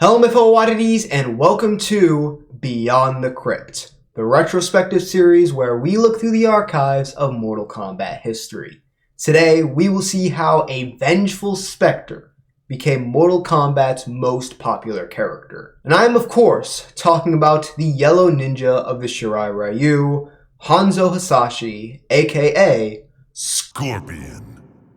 Hello Mythology oddities and welcome to Beyond the Krypt, the retrospective series where we look through the archives of Mortal Kombat history. Today we will see how a vengeful spectre became Mortal Kombat's most popular character. And I am of course talking about the yellow ninja of the Shirai Ryu, Hanzo Hasashi, aka Scorpion.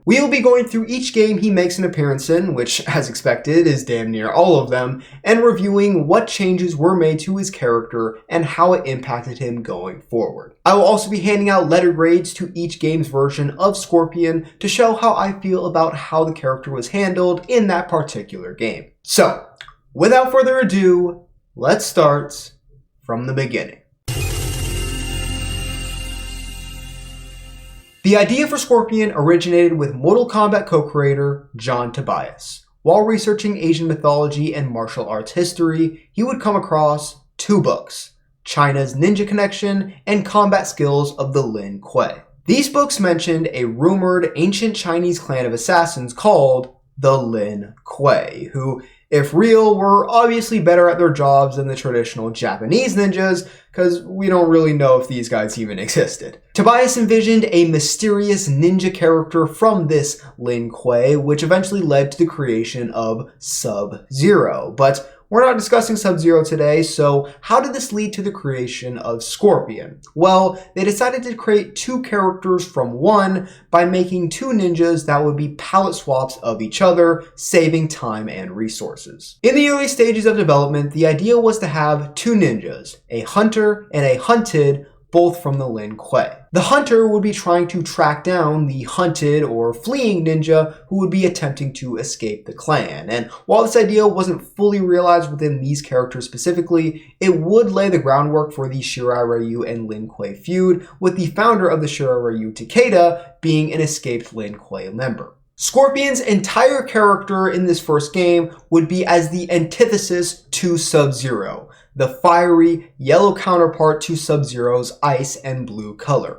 We will be going through each game he makes an appearance in, which, as expected, is damn near all of them, and reviewing what changes were made to his character and how it impacted him going forward. I will also be handing out letter grades to each game's version of Scorpion to show how I feel about how the character was handled in that particular game. So, without further ado, let's start from the beginning. The idea for Scorpion originated with Mortal Kombat co-creator John Tobias. While researching Asian mythology and martial arts history, he would come across two books, China's Ninja Connection and Combat Skills of the Lin Kuei. These books mentioned a rumored ancient Chinese clan of assassins called the Lin Kuei, who, if real, were obviously better at their jobs than the traditional Japanese ninjas, because we don't really know if these guys even existed. Tobias envisioned a mysterious ninja character from this Lin Kuei, which eventually led to the creation of Sub-Zero. But we're not discussing Sub-Zero today, so how did this lead to the creation of Scorpion? Well, they decided to create two characters from one by making two ninjas that would be palette swaps of each other, saving time and resources. In the early stages of development, the idea was to have two ninjas, a hunter and a hunted, both from the Lin Kuei. The hunter would be trying to track down the hunted or fleeing ninja who would be attempting to escape the clan. And while this idea wasn't fully realized within these characters specifically, it would lay the groundwork for the Shirai Ryu and Lin Kuei feud, with the founder of the Shirai Ryu, Takeda, being an escaped Lin Kuei member. Scorpion's entire character in this first game would be as the antithesis to Sub-Zero, the fiery yellow counterpart to Sub-Zero's ice and blue color.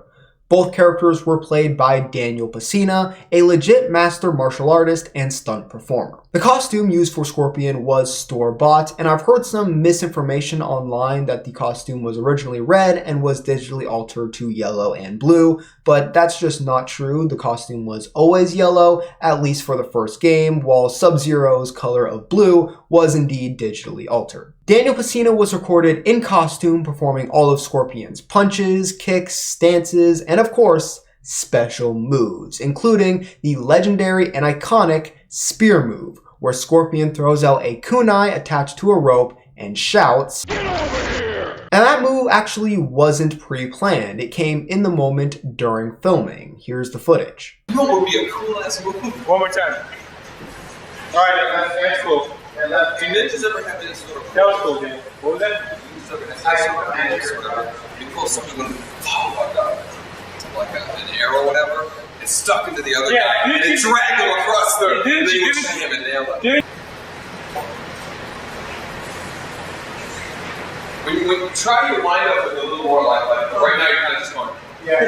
Both characters were played by Daniel Pesina, a legit master martial artist and stunt performer. The costume used for Scorpion was store-bought, and I've heard some misinformation online that the costume was originally red and was digitally altered to yellow and blue, but that's just not true. The costume was always yellow, at least for the first game, while Sub-Zero's color of blue was indeed digitally altered. Daniel Pesina was recorded in costume performing all of Scorpion's punches, kicks, stances, and of course, special moves, including the legendary and iconic spear move, where Scorpion throws out a kunai attached to a rope and shouts, "Get over here!" And that move actually wasn't pre-planned. It came in the moment during filming. Here's the footage. You know what would be a cool ass move? One more time. Alright, that's cool. Do ninjas ever have this sort of... That was cool, dude. What was that? You pull something like an arrow or whatever, it's stuck into the other guy, and it dragged him across the... and then you would shoot him and nail him. When you try to wind up with a little more like right now you're kind of just going... Yeah,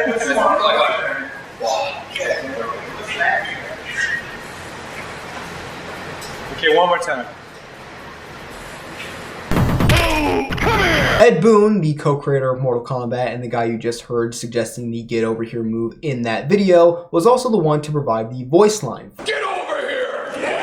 Okay, one more time. Ed Boon, the co-creator of Mortal Kombat and the guy you just heard suggesting the get over here move in that video, was also the one to provide the voice line. Get over here! Yeah.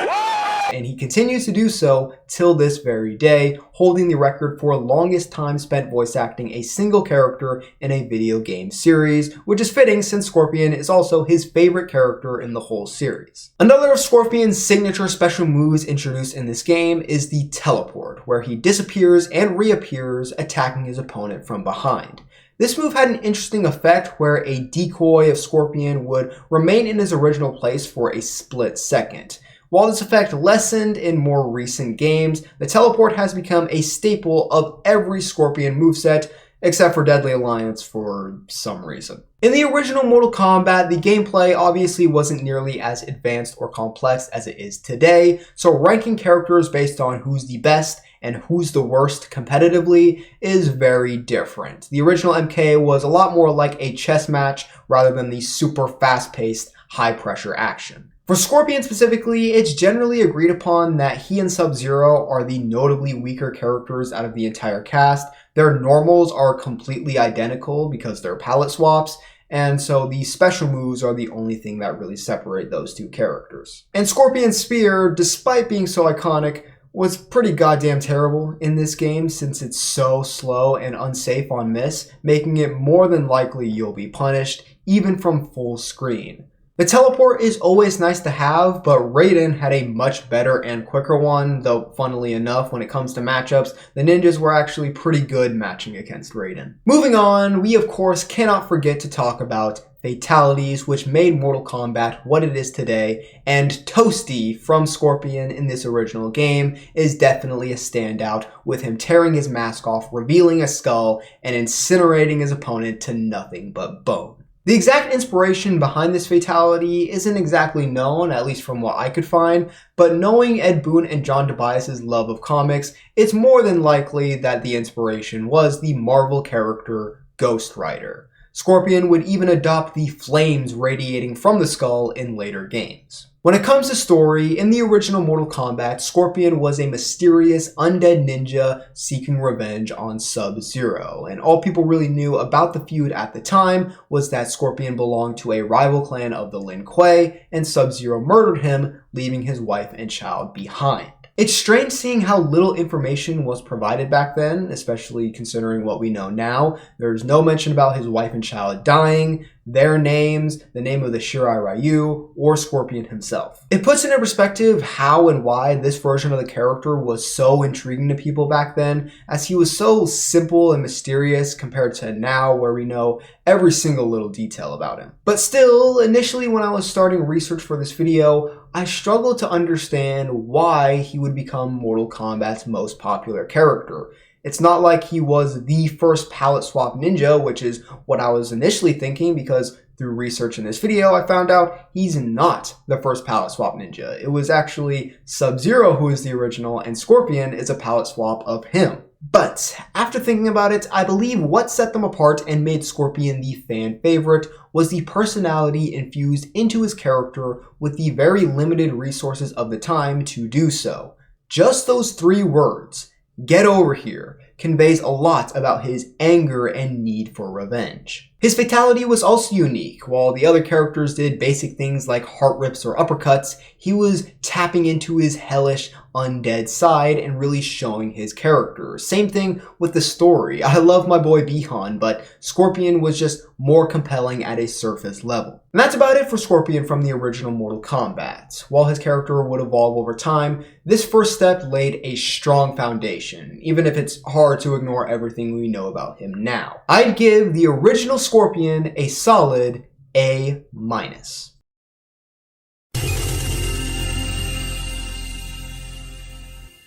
And he continues to do so till this very day, holding the record for longest time spent voice acting a single character in a video game series, which is fitting since Scorpion is also his favorite character in the whole series. Another of Scorpion's signature special moves introduced in this game is the teleport, where he disappears and reappears, attacking his opponent from behind. This move had an interesting effect where a decoy of Scorpion would remain in his original place for a split second. While this effect lessened in more recent games, the teleport has become a staple of every Scorpion moveset, except for Deadly Alliance for some reason. In the original Mortal Kombat, the gameplay obviously wasn't nearly as advanced or complex as it is today, so ranking characters based on who's the best and who's the worst competitively is very different. The original MK was a lot more like a chess match rather than the super fast-paced, high-pressure action. For For Scorpion specifically, it's generally agreed upon that he and Sub-Zero are the notably weaker characters out of the entire cast. Their normals are completely identical because they're palette swaps, and so the special moves are the only thing that really separate those two characters. And Scorpion's spear, despite being so iconic, was pretty goddamn terrible in this game since it's so slow and unsafe on miss, making it more than likely you'll be punished, even from full screen. The teleport is always nice to have, but Raiden had a much better and quicker one, though funnily enough, when it comes to matchups, the ninjas were actually pretty good matching against Raiden. Moving on, we of course cannot forget to talk about fatalities, which made Mortal Kombat what it is today, and Toasty from Scorpion in this original game is definitely a standout, with him tearing his mask off, revealing a skull, and incinerating his opponent to nothing but bone. The exact inspiration behind this fatality isn't exactly known, at least from what I could find, but knowing Ed Boon and John Tobias' love of comics, it's more than likely that the inspiration was the Marvel character Ghost Rider. Scorpion would even adopt the flames radiating from the skull in later games. When it comes to story, in the original Mortal Kombat, Scorpion was a mysterious undead ninja seeking revenge on Sub-Zero, and all people really knew about the feud at the time was that Scorpion belonged to a rival clan of the Lin Kuei, and Sub-Zero murdered him, leaving his wife and child behind. It's strange seeing how little information was provided back then, especially considering what we know now. There's no mention about his wife and child dying, their names, the name of the Shirai Ryu, or Scorpion himself. It puts into perspective how and why this version of the character was so intriguing to people back then, as he was so simple and mysterious compared to now where we know every single little detail about him. But still, initially when I was starting research for this video, I struggled to understand why he would become Mortal Kombat's most popular character. It's not like he was the first palette swap ninja, which is what I was initially thinking, because through research in this video I found out he's not the first palette swap ninja. It was actually Sub-Zero who is the original, and Scorpion is a palette swap of him. But after thinking about it, I believe what set them apart and made Scorpion the fan favorite was the personality infused into his character with the very limited resources of the time to do so. Just those 3 words, "Get over here," conveys a lot about his anger and need for revenge. His fatality was also unique. While the other characters did basic things like heart rips or uppercuts, he was tapping into his hellish, undead side and really showing his character. Same thing with the story. I love my boy Bihan, but Scorpion was just more compelling at a surface level. And that's about it for Scorpion from the original Mortal Kombat. While his character would evolve over time, this first step laid a strong foundation, even if it's hard to ignore everything we know about him now. I'd give the original Scorpion a solid A-.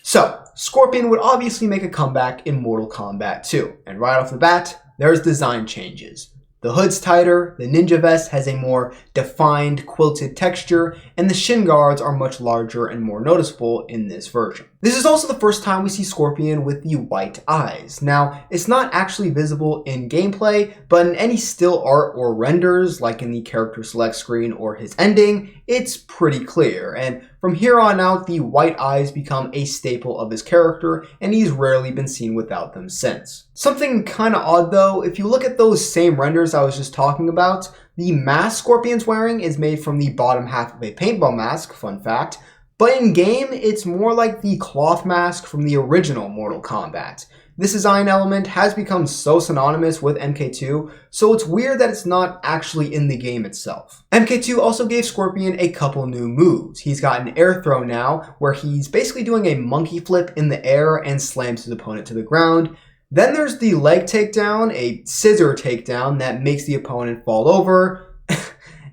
So, Scorpion would obviously make a comeback in Mortal Kombat 2, and right off the bat, there's design changes. The hood's tighter, the ninja vest has a more defined quilted texture, and the shin guards are much larger and more noticeable in this version. This is also the first time we see Scorpion with the white eyes. Now, it's not actually visible in gameplay, but in any still art or renders, like in the character select screen or his ending, it's pretty clear, and from here on out, the white eyes become a staple of his character, and he's rarely been seen without them since. Something kinda odd though, if you look at those same renders I was just talking about, the mask Scorpion's wearing is made from the bottom half of a paintball mask, fun fact, but in game, it's more like the cloth mask from the original Mortal Kombat. This design element has become so synonymous with MK2, so it's weird that it's not actually in the game itself. MK2 also gave Scorpion a couple new moves. He's got an air throw now, where he's basically doing a monkey flip in the air and slams his opponent to the ground. Then there's the leg takedown, a scissor takedown that makes the opponent fall over,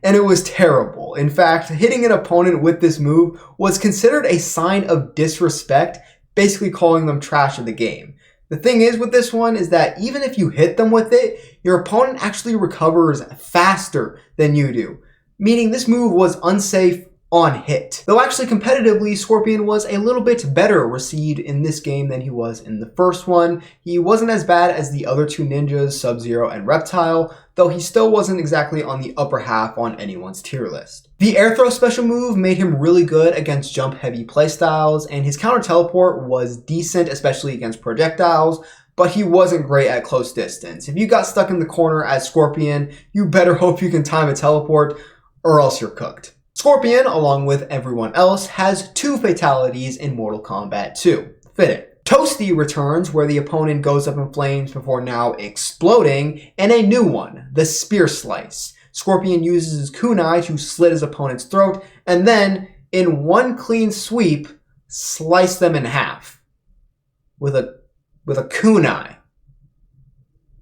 and it was terrible. In fact, hitting an opponent with this move was considered a sign of disrespect, basically calling them trash of the game. The thing is with this one is that even if you hit them with it, your opponent actually recovers faster than you do, meaning this move was unsafe on hit. Though actually competitively, Scorpion was a little bit better received in this game than he was in the first one. He wasn't as bad as the other two ninjas, Sub-Zero and Reptile, though he still wasn't exactly on the upper half on anyone's tier list. The air throw special move made him really good against jump heavy playstyles, and his counter teleport was decent, especially against projectiles, but he wasn't great at close distance. If you got stuck in the corner as Scorpion, you better hope you can time a teleport, or else you're cooked. Scorpion, along with everyone else, has 2 fatalities in Mortal Kombat 2. Fitting. Toasty returns, where the opponent goes up in flames before now exploding, and a new one, the Spear Slice. Scorpion uses his kunai to slit his opponent's throat, and then, in one clean sweep, slice them in half. With a kunai.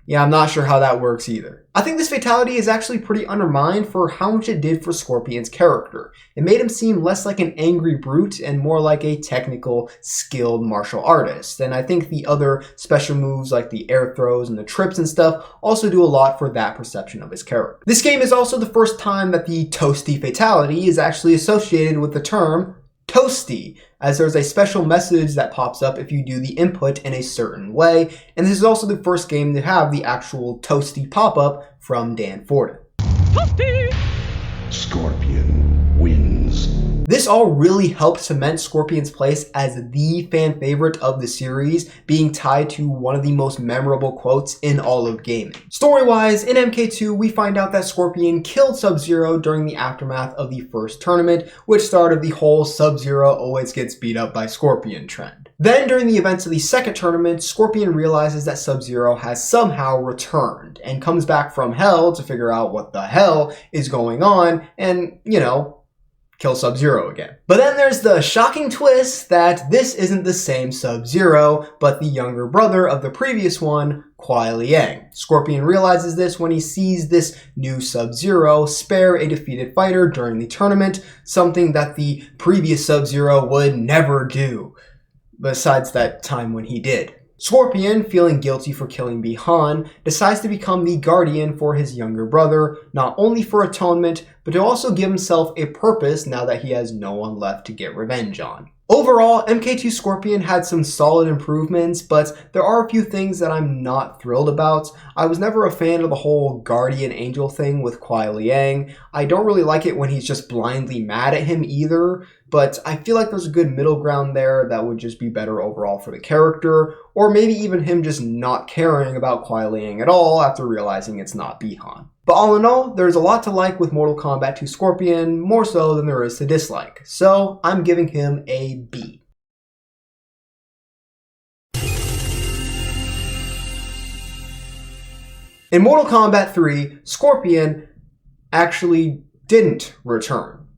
Yeah, I'm not sure how that works either. I think this fatality is actually pretty undermined for how much it did for Scorpion's character. It made him seem less like an angry brute and more like a technical, skilled martial artist. And I think the other special moves like the air throws and the trips and stuff also do a lot for that perception of his character. This game is also the first time that the Toasty fatality is actually associated with the term Toasty, as there's a special message that pops up if you do the input in a certain way, and this is also the first game to have the actual Toasty pop-up from Dan Forden. Toasty! Scorpion wins. This all really helped cement Scorpion's place as the fan favorite of the series, being tied to one of the most memorable quotes in all of gaming. Story-wise, in MK2, we find out that Scorpion killed Sub-Zero during the aftermath of the first tournament, which started the whole Sub-Zero always gets beat up by Scorpion trend. Then, during the events of the second tournament, Scorpion realizes that Sub-Zero has somehow returned, and comes back from hell to figure out what the hell is going on, and, kill Sub-Zero again. But then there's the shocking twist that this isn't the same Sub-Zero, but the younger brother of the previous one, Kuai Liang. Scorpion realizes this when he sees this new Sub-Zero spare a defeated fighter during the tournament, something that the previous Sub-Zero would never do, besides that time when he did. Scorpion, feeling guilty for killing Bi-Han, decides to become the guardian for his younger brother, not only for atonement, but to also give himself a purpose now that he has no one left to get revenge on. Overall, MK2 Scorpion had some solid improvements, but there are a few things that I'm not thrilled about. I was never a fan of the whole guardian angel thing with Kuai Liang. I don't really like it when he's just blindly mad at him either, but I feel like there's a good middle ground there that would just be better overall for the character, or maybe even him just not caring about Kuai Liang at all after realizing it's not Bi-Han. But all in all, there's a lot to like with Mortal Kombat 2 Scorpion, more so than there is to dislike, so I'm giving him a B. In Mortal Kombat 3, Scorpion actually didn't return.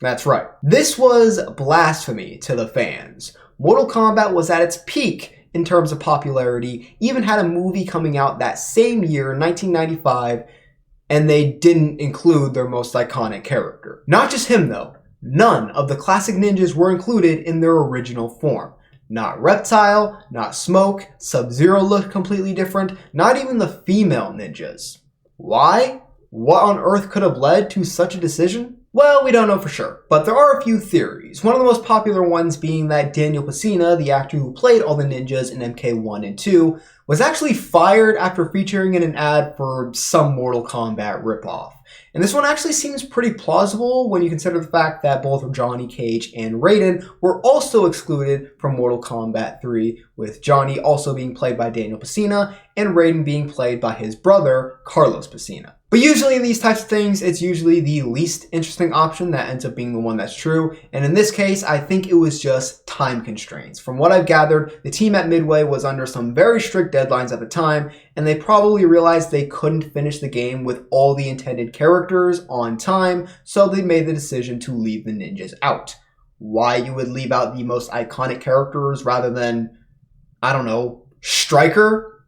That's right. This was blasphemy to the fans. Mortal Kombat was at its peak in terms of popularity, even had a movie coming out that same year, 1995, and they didn't include their most iconic character. Not just him though. None of the classic ninjas were included in their original form. Not Reptile, not Smoke, Sub-Zero looked completely different, not even the female ninjas. Why? What on earth could have led to such a decision? Well, we don't know for sure, but there are a few theories. One of the most popular ones being that Daniel Pesina, the actor who played all the ninjas in MK1 and 2, was actually fired after featuring in an ad for some Mortal Kombat ripoff. And this one actually seems pretty plausible when you consider the fact that both Johnny Cage and Raiden were also excluded from Mortal Kombat 3, with Johnny also being played by Daniel Pesina and Raiden being played by his brother, Carlos Pesina. But usually in these types of things, it's usually the least interesting option that ends up being the one that's true. And in this case, I think it was just time constraints. From what I've gathered, the team at Midway was under some very strict deadlines at the time, and they probably realized they couldn't finish the game with all the intended characters on time, so they made the decision to leave the ninjas out. Why you would leave out the most iconic characters rather than, I don't know, Stryker?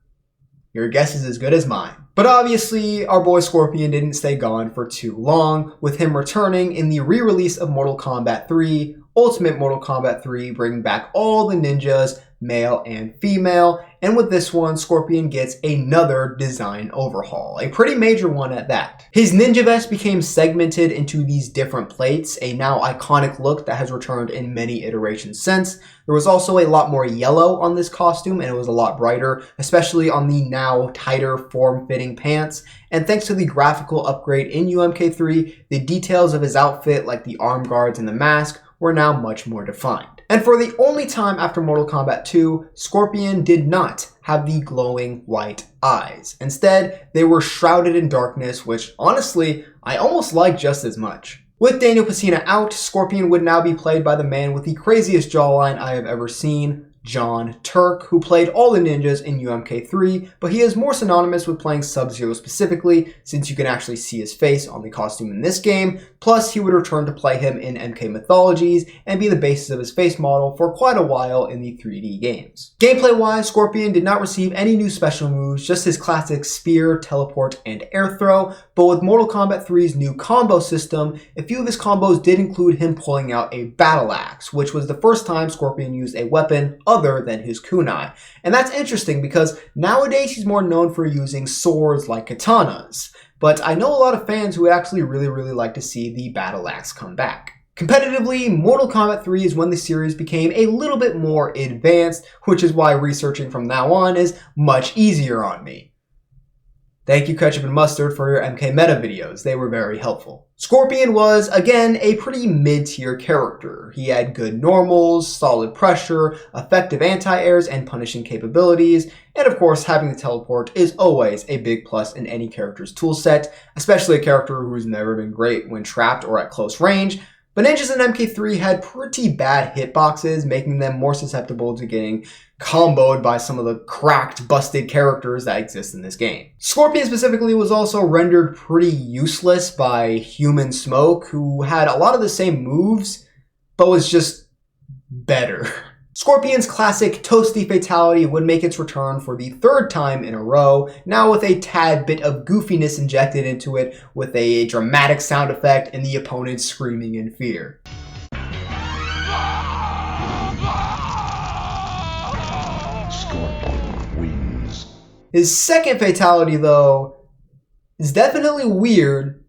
Your guess is as good as mine. But obviously, our boy Scorpion didn't stay gone for too long, with him returning in the re-release of Mortal Kombat 3, Ultimate Mortal Kombat 3, bringing back all the ninjas male and female, and with this one, Scorpion gets another design overhaul, a pretty major one at that. His ninja vest became segmented into these different plates, a now iconic look that has returned in many iterations since. There was also a lot more yellow on this costume, and it was a lot brighter, especially on the now tighter form-fitting pants. And thanks to the graphical upgrade in UMK3, the details of his outfit, like the arm guards and the mask, were now much more defined. And for the only time after Mortal Kombat 2, Scorpion did not have the glowing white eyes. Instead, they were shrouded in darkness, which honestly, I almost like just as much. With Daniel Pesina out, Scorpion would now be played by the man with the craziest jawline I have ever seen, John Turk, who played all the ninjas in UMK3, but he is more synonymous with playing Sub-Zero specifically, since you can actually see his face on the costume in this game, plus he would return to play him in MK Mythologies and be the basis of his face model for quite a while in the 3D games. Gameplay-wise, Scorpion did not receive any new special moves, just his classic spear, teleport, and air throw, but with Mortal Kombat 3's new combo system, a few of his combos did include him pulling out a battle axe, which was the first time Scorpion used a weapon other than his kunai. And that's interesting because nowadays he's more known for using swords like katanas, but I know a lot of fans who would actually really like to see the battle axe come back. Competitively, Mortal Kombat 3 is when the series became a little bit more advanced, which is why researching from now on is much easier on me. Thank you, Ketchup and Mustard, for your MK Meta videos. They were very helpful. Scorpion was, again, a pretty mid-tier character. He had good normals, solid pressure, effective anti-airs, and punishing capabilities, and of course, having the teleport is always a big plus in any character's toolset, especially a character who's never been great when trapped or at close range. But ninjas in MK3 had pretty bad hitboxes, making them more susceptible to getting comboed by some of the cracked, busted characters that exist in this game. Scorpion specifically was also rendered pretty useless by Human Smoke, who had a lot of the same moves, but was just better. Scorpion's classic toasty fatality would make its return for the third time in a row, now with a tad bit of goofiness injected into it with a dramatic sound effect and the opponent screaming in fear. Scorpion wins. His second fatality, though, is definitely weird,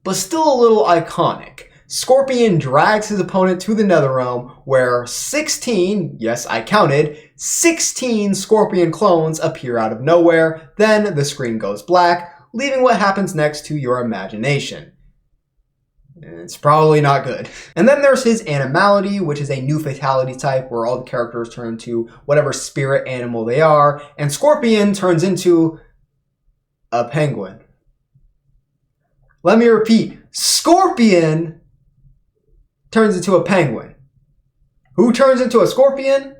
but still a little iconic. Scorpion drags his opponent to the Netherrealm, where 16, yes I counted, 16 Scorpion clones appear out of nowhere, then the screen goes black, leaving what happens next to your imagination. It's probably not good. And then there's his Animality, which is a new fatality type where all the characters turn into whatever spirit animal they are, and Scorpion turns into a penguin. Let me repeat, Scorpion turns into a penguin. Who turns into a scorpion?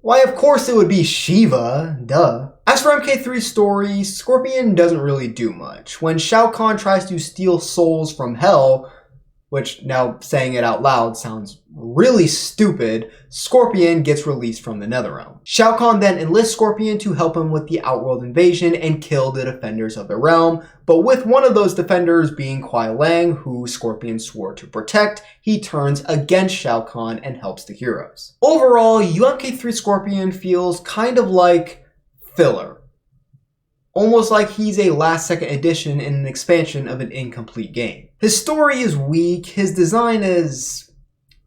Why, of course it would be Shiva, duh. As for MK3's story, Scorpion doesn't really do much. When Shao Kahn tries to steal souls from Hell, which now saying it out loud sounds really stupid, Scorpion gets released from the Netherrealm. Shao Kahn then enlists Scorpion to help him with the Outworld invasion and kill the defenders of the realm, but with one of those defenders being Kuai Lang, who Scorpion swore to protect, he turns against Shao Kahn and helps the heroes. Overall, UMK3 Scorpion feels kind of like filler. Almost like he's a last-second addition in an expansion of an incomplete game. His story is weak, his design is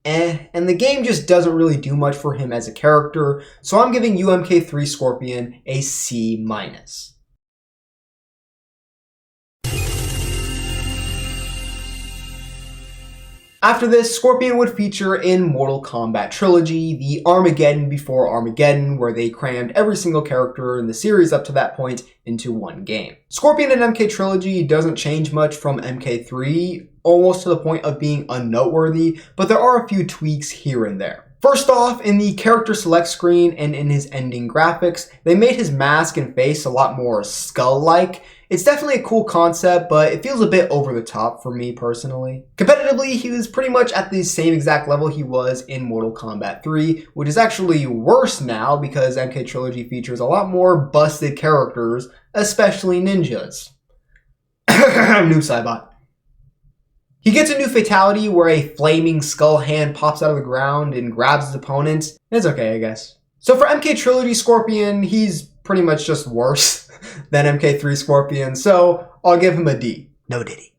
and the game just doesn't really do much for him as a character, so I'm giving UMK3 Scorpion a C-. After this, Scorpion would feature in Mortal Kombat Trilogy, the Armageddon before Armageddon, where they crammed every single character in the series up to that point into one game. Scorpion in MK Trilogy doesn't change much from MK3, almost to the point of being unnoteworthy, but there are a few tweaks here and there. First off, in the character select screen and in his ending graphics, they made his mask and face a lot more skull-like. It's definitely a cool concept, but it feels a bit over the top for me personally. Competitively, he was pretty much at the same exact level he was in Mortal Kombat 3, which is actually worse now because MK Trilogy features a lot more busted characters, especially ninjas. Noob Saibot. He gets a new fatality where a flaming skull hand pops out of the ground and grabs his opponent. It's okay, I guess. So for MK Trilogy Scorpion, he's pretty much just worse than MK3 Scorpion, so I'll give him a D. No Diddy.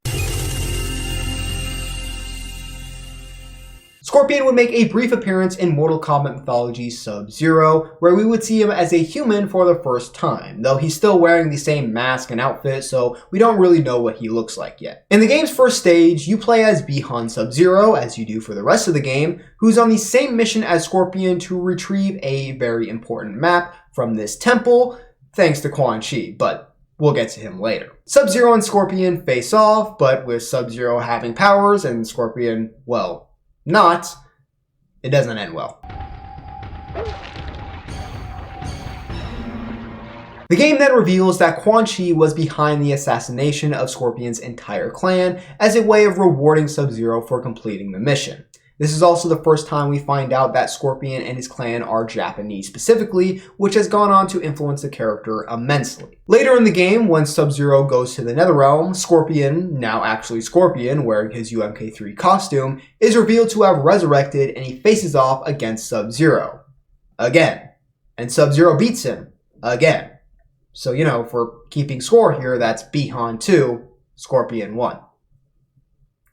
Scorpion would make a brief appearance in Mortal Kombat Mythology Sub-Zero, where we would see him as a human for the first time, though he's still wearing the same mask and outfit, so we don't really know what he looks like yet. In the game's first stage, you play as Beyond Sub-Zero, as you do for the rest of the game, who's on the same mission as Scorpion to retrieve a very important map from this temple, thanks to Quan Chi, but we'll get to him later. Sub-Zero and Scorpion face off, but with Sub-Zero having powers and Scorpion, well, not, it doesn't end well. The game then reveals that Quan Chi was behind the assassination of Scorpion's entire clan as a way of rewarding Sub-Zero for completing the mission. This is also the first time we find out that Scorpion and his clan are Japanese specifically, which has gone on to influence the character immensely. Later in the game, when Sub-Zero goes to the Netherrealm, Scorpion, now actually Scorpion, wearing his UMK3 costume, is revealed to have resurrected and he faces off against Sub-Zero. Again. And Sub-Zero beats him. Again. So, you know, for keeping score here, that's Bihan 2, Scorpion 1.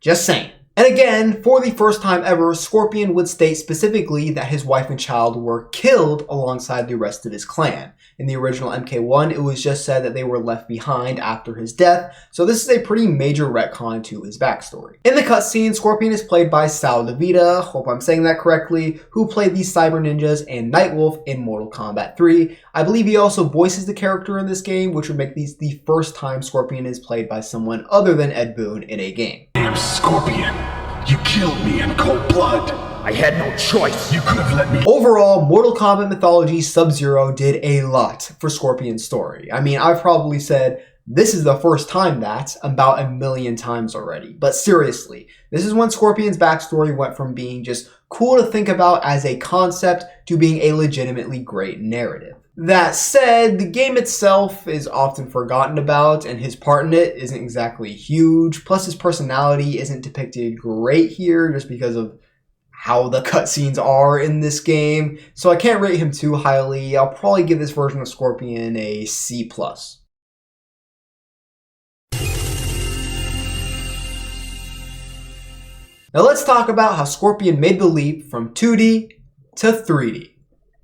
Just saying. And again, for the first time ever, Scorpion would state specifically that his wife and child were killed alongside the rest of his clan. In the original MK1, it was just said that they were left behind after his death, so this is a pretty major retcon to his backstory. In the cutscene, Scorpion is played by Sal DeVita, hope I'm saying that correctly, who played the Cyber Ninjas and Nightwolf in Mortal Kombat 3. I believe he also voices the character in this game, which would make these the first time Scorpion is played by someone other than Ed Boon in a game. Damn Scorpion, you killed me in cold blood. I had no choice. You could have let me. Overall, Mortal Kombat Mythology Sub-Zero did a lot for Scorpion's story. I mean, I've probably said this is the first time that about 1,000,000 times already. But seriously, this is when Scorpion's backstory went from being just cool to think about as a concept to being a legitimately great narrative. That said, the game itself is often forgotten about, and his part in it isn't exactly huge, plus his personality isn't depicted great here just because of how the cutscenes are in this game, so I can't rate him too highly. I'll probably give this version of Scorpion a C+. Now let's talk about how Scorpion made the leap from 2D to 3D.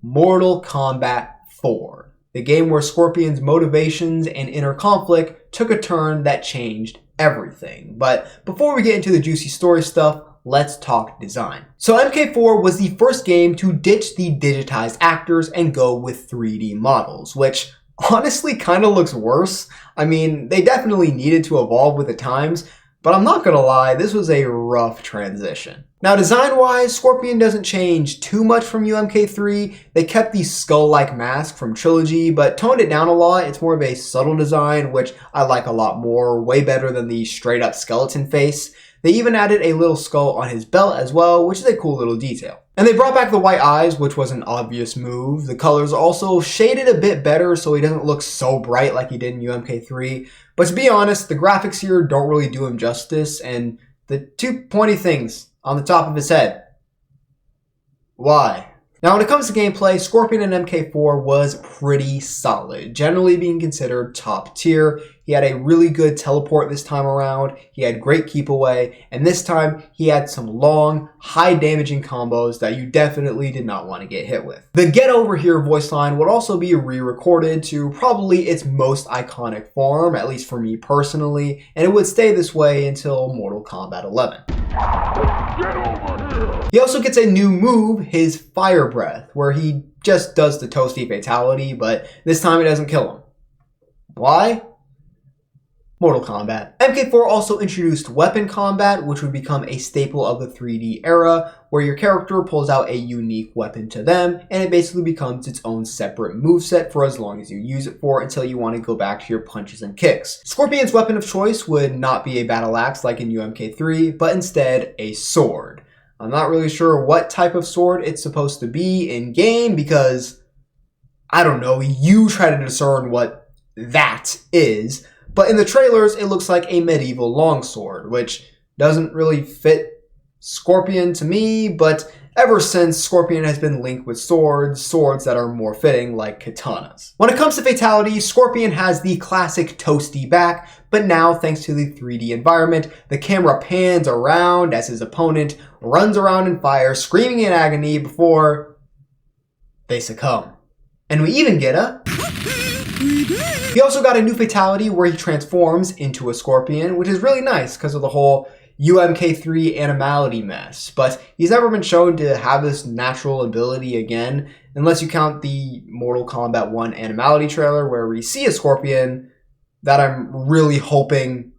Mortal Kombat 4. The game where Scorpion's motivations and inner conflict took a turn that changed everything. But before we get into the juicy story stuff, let's talk design. So MK4 was the first game to ditch the digitized actors and go with 3D models, which honestly kind of looks worse. I mean, they definitely needed to evolve with the times, but I'm not gonna lie, this was a rough transition. Now design-wise, Scorpion doesn't change too much from UMK3. They kept the skull-like mask from Trilogy, but toned it down a lot. It's more of a subtle design, which I like a lot more, way better than the straight-up skeleton face. They even added a little skull on his belt as well, which is a cool little detail. And they brought back the white eyes, which was an obvious move. The colors also shaded a bit better so he doesn't look so bright like he did in UMK3. But to be honest, the graphics here don't really do him justice, and the two pointy things on the top of his head. Why? Now when it comes to gameplay, Scorpion in MK4 was pretty solid, generally being considered top tier. He had a really good teleport this time around, he had great keep away, and this time he had some long, high damaging combos that you definitely did not want to get hit with. The Get Over Here voice line would also be re-recorded to probably its most iconic form, at least for me personally, and it would stay this way until Mortal Kombat 11. Get over here! He also gets a new move, his Fire Breath, where he just does the toasty fatality, but this time it doesn't kill him. Why? Mortal Kombat. MK4 also introduced weapon combat, which would become a staple of the 3D era, where your character pulls out a unique weapon to them, and it basically becomes its own separate moveset for as long as you use it for until you want to go back to your punches and kicks. Scorpion's weapon of choice would not be a battle axe like in UMK3, but instead a sword. I'm not really sure what type of sword it's supposed to be in game because, I don't know, you try to discern what that is. But in the trailers, it looks like a medieval longsword, which Doesn't really fit Scorpion to me, but ever since, Scorpion has been linked with swords that are more fitting, like katanas. When it comes to fatalities, Scorpion has the classic toasty back, but now, thanks to the 3D environment, the camera pans around as his opponent runs around in fire, screaming in agony before they succumb. And we even get a... He also got a new fatality where he transforms into a Scorpion, which is really nice because of the whole UMK3 animality mess, but he's never been shown to have this natural ability again, unless you count the Mortal Kombat 1 animality trailer where we see a Scorpion that I'm really hoping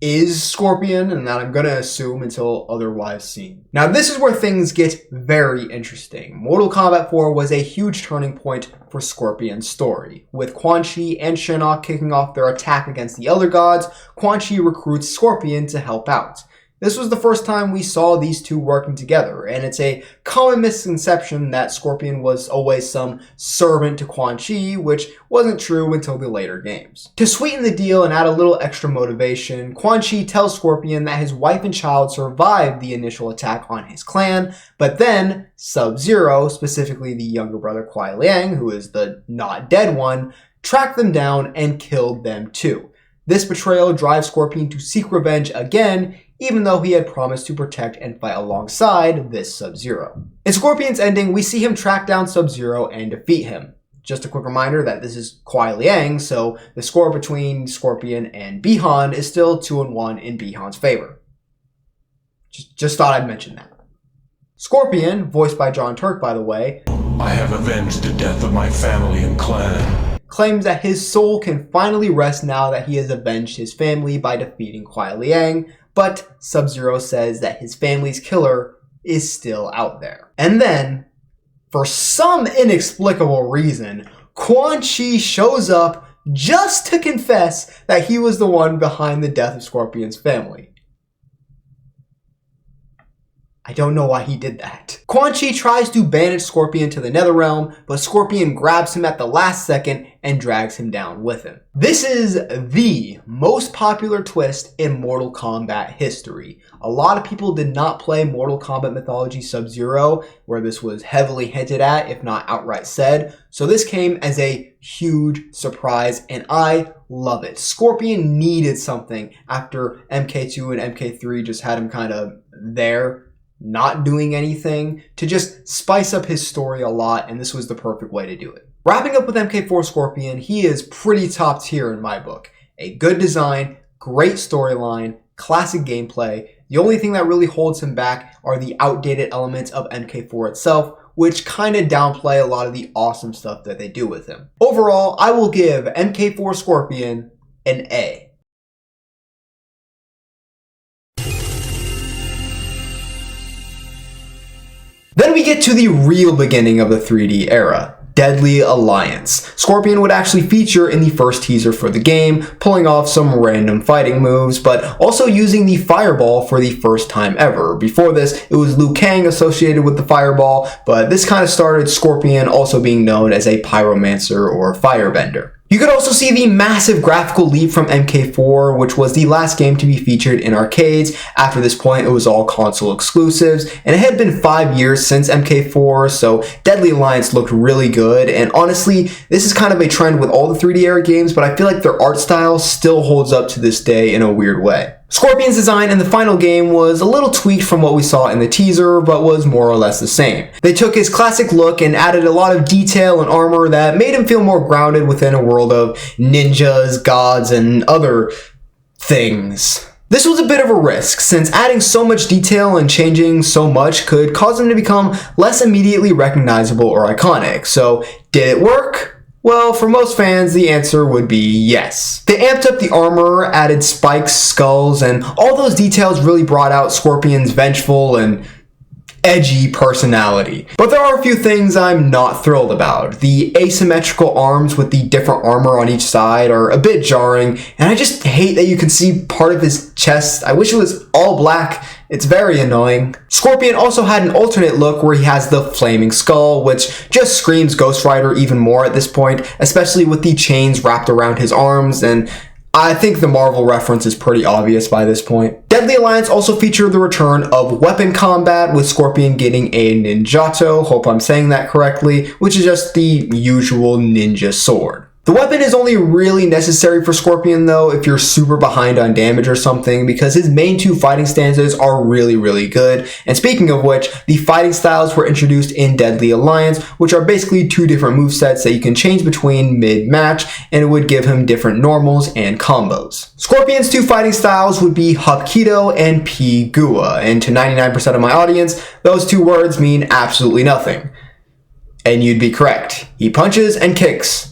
is Scorpion and that I'm gonna assume until otherwise seen. Now this is where things get very interesting. Mortal Kombat 4 was a huge turning point for Scorpion's story. With Quan Chi and Shinnok kicking off their attack against the Elder Gods, Quan Chi recruits Scorpion to help out. This was the first time we saw these two working together, and it's a common misconception that Scorpion was always some servant to Quan Chi, which wasn't true until the later games. To sweeten the deal and add a little extra motivation, Quan Chi tells Scorpion that his wife and child survived the initial attack on his clan, but then Sub-Zero, specifically the younger brother Kuai Liang, who is the not dead one, tracked them down and killed them too. This betrayal drives Scorpion to seek revenge again, even though he had promised to protect and fight alongside this Sub-Zero. In Scorpion's ending, we see him track down Sub-Zero and defeat him. Just a quick reminder that this is Kuai Liang, so the score between Scorpion and Bi-Han is still 2-1 in Bi-Han's favor. Just thought I'd mention that. Scorpion, voiced by John Turk by the way, I have avenged the death of my family and clan, claims that his soul can finally rest now that he has avenged his family by defeating Kuai Liang, but Sub-Zero says that his family's killer is still out there. And then, for some inexplicable reason, Quan Chi shows up just to confess that he was the one behind the death of Scorpion's family. I don't know why he did that. Quan Chi tries to banish Scorpion to the Netherrealm, but Scorpion grabs him at the last second and drags him down with him. This is the most popular twist in Mortal Kombat history. A lot of people did not play Mortal Kombat Mythology Sub-Zero, where this was heavily hinted at, if not outright said, so this came as a huge surprise, and I love it. Scorpion needed something after MK2 and MK3 just had him kind of there, not doing anything, to just spice up his story a lot, and this was the perfect way to do it. Wrapping up with MK4 Scorpion, he is pretty top tier in my book. A good design, great storyline, classic gameplay. The only thing that really holds him back are the outdated elements of MK4 itself, which kind of downplay a lot of the awesome stuff that they do with him. Overall, I will give MK4 Scorpion an A. Then we get to the real beginning of the 3D era, Deadly Alliance. Scorpion would actually feature in the first teaser for the game, pulling off some random fighting moves, but also using the fireball for the first time ever. Before this, it was Liu Kang associated with the fireball, but this kind of started Scorpion also being known as a pyromancer or firebender. You could also see the massive graphical leap from MK4, which was the last game to be featured in arcades. After this point, it was all console exclusives, and it had been 5 years since MK4, so Deadly Alliance looked really good, and honestly, this is kind of a trend with all the 3D era games, but I feel like their art style still holds up to this day in a weird way. Scorpion's design in the final game was a little tweaked from what we saw in the teaser, but was more or less the same. They took his classic look and added a lot of detail and armor that made him feel more grounded within a world of ninjas, gods, and other things. This was a bit of a risk, since adding so much detail and changing so much could cause him to become less immediately recognizable or iconic. So, did it work? Well, for most fans, the answer would be yes. They amped up the armor, added spikes, skulls, and all those details really brought out Scorpion's vengeful and edgy personality. But there are a few things I'm not thrilled about. The asymmetrical arms with the different armor on each side are a bit jarring, and I just hate that you can see part of his chest. I wish it was all black. It's very annoying. Scorpion also had an alternate look where he has the flaming skull, which just screams Ghost Rider even more at this point, especially with the chains wrapped around his arms, and I think the Marvel reference is pretty obvious by this point. Deadly Alliance also featured the return of weapon combat, with Scorpion getting a ninjato, hope I'm saying that correctly, which is just the usual ninja sword. The weapon is only really necessary for Scorpion though if you're super behind on damage or something, because his main two fighting stances are really good. And speaking of which, the fighting styles were introduced in Deadly Alliance, which are basically two different movesets that you can change between mid-match, and it would give him different normals and combos. Scorpion's two fighting styles would be Hapkido and Pi-Gua, and to 99% of my audience, those two words mean absolutely nothing. And you'd be correct. He punches and kicks.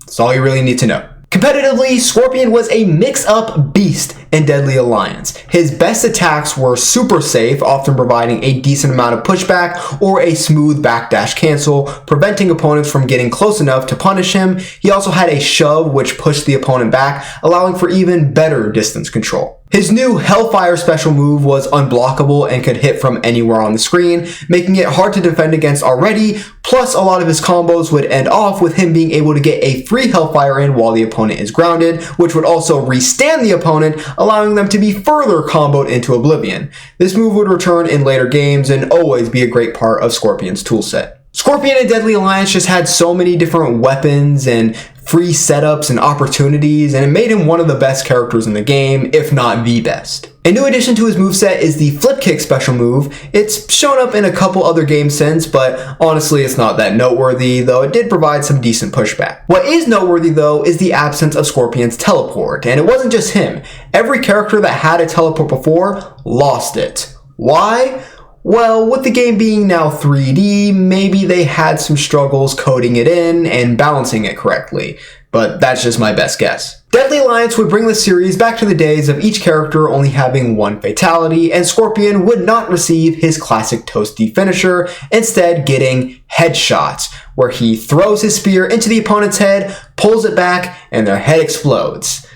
That's all you really need to know. Competitively, Scorpion was a mix-up beast in Deadly Alliance. His best attacks were super safe, often providing a decent amount of pushback or a smooth backdash cancel, preventing opponents from getting close enough to punish him. He also had a shove, which pushed the opponent back, allowing for even better distance control. His new Hellfire special move was unblockable and could hit from anywhere on the screen, making it hard to defend against already, plus a lot of his combos would end off with him being able to get a free Hellfire in while the opponent is grounded, which would also restand the opponent, allowing them to be further comboed into oblivion. This move would return in later games and always be a great part of Scorpion's toolset. Scorpion and Deadly Alliance just had so many different weapons and free setups and opportunities, and it made him one of the best characters in the game, if not the best. A new addition to his moveset is the flip kick special move. It's shown up in a couple other games since, but honestly it's not that noteworthy, though it did provide some decent pushback. What is noteworthy though is the absence of Scorpion's teleport, and it wasn't just him. Every character that had a teleport before lost it. Why? Well, with the game being now 3D, maybe they had some struggles coding it in and balancing it correctly, but that's just my best guess. Deadly Alliance would bring the series back to the days of each character only having one fatality, and Scorpion would not receive his classic toasty finisher, instead getting headshots, where he throws his spear into the opponent's head, pulls it back, and their head explodes.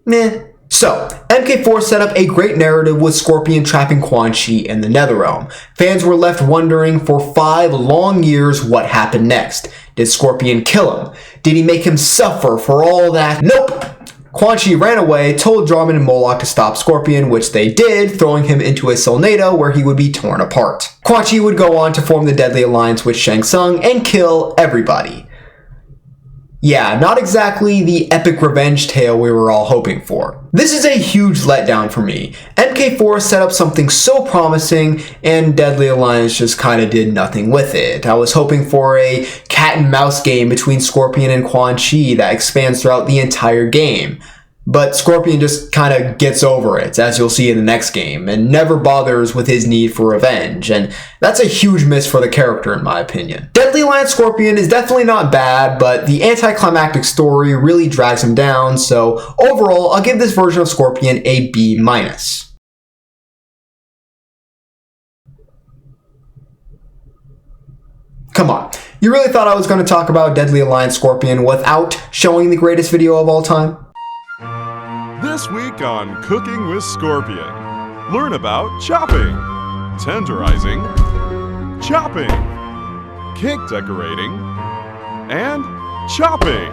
Meh. So, MK4 set up a great narrative with Scorpion trapping Quan Chi in the Netherrealm. Fans were left wondering for 5 long years what happened next. Did Scorpion kill him? Did he make him suffer for all that? Nope! Quan Chi ran away, told Jarman and Moloch to stop Scorpion, which they did, throwing him into a Solnado where he would be torn apart. Quan Chi would go on to form the Deadly Alliance with Shang Tsung and kill everybody. Yeah, not exactly the epic revenge tale we were all hoping for. This is a huge letdown for me. MK4 set up something so promising, and Deadly Alliance just kinda did nothing with it. I was hoping for a cat and mouse game between Scorpion and Quan Chi that expands throughout the entire game. But Scorpion just kinda gets over it, as you'll see in the next game, and never bothers with his need for revenge, and that's a huge miss for the character in my opinion. Deadly Alliance Scorpion is definitely not bad, but the anticlimactic story really drags him down, so overall I'll give this version of Scorpion a B-. Come on, you really thought I was going to talk about Deadly Alliance Scorpion without showing the greatest video of all time? This week on Cooking with Scorpion, learn about chopping, tenderizing, chopping, cake decorating, and chopping.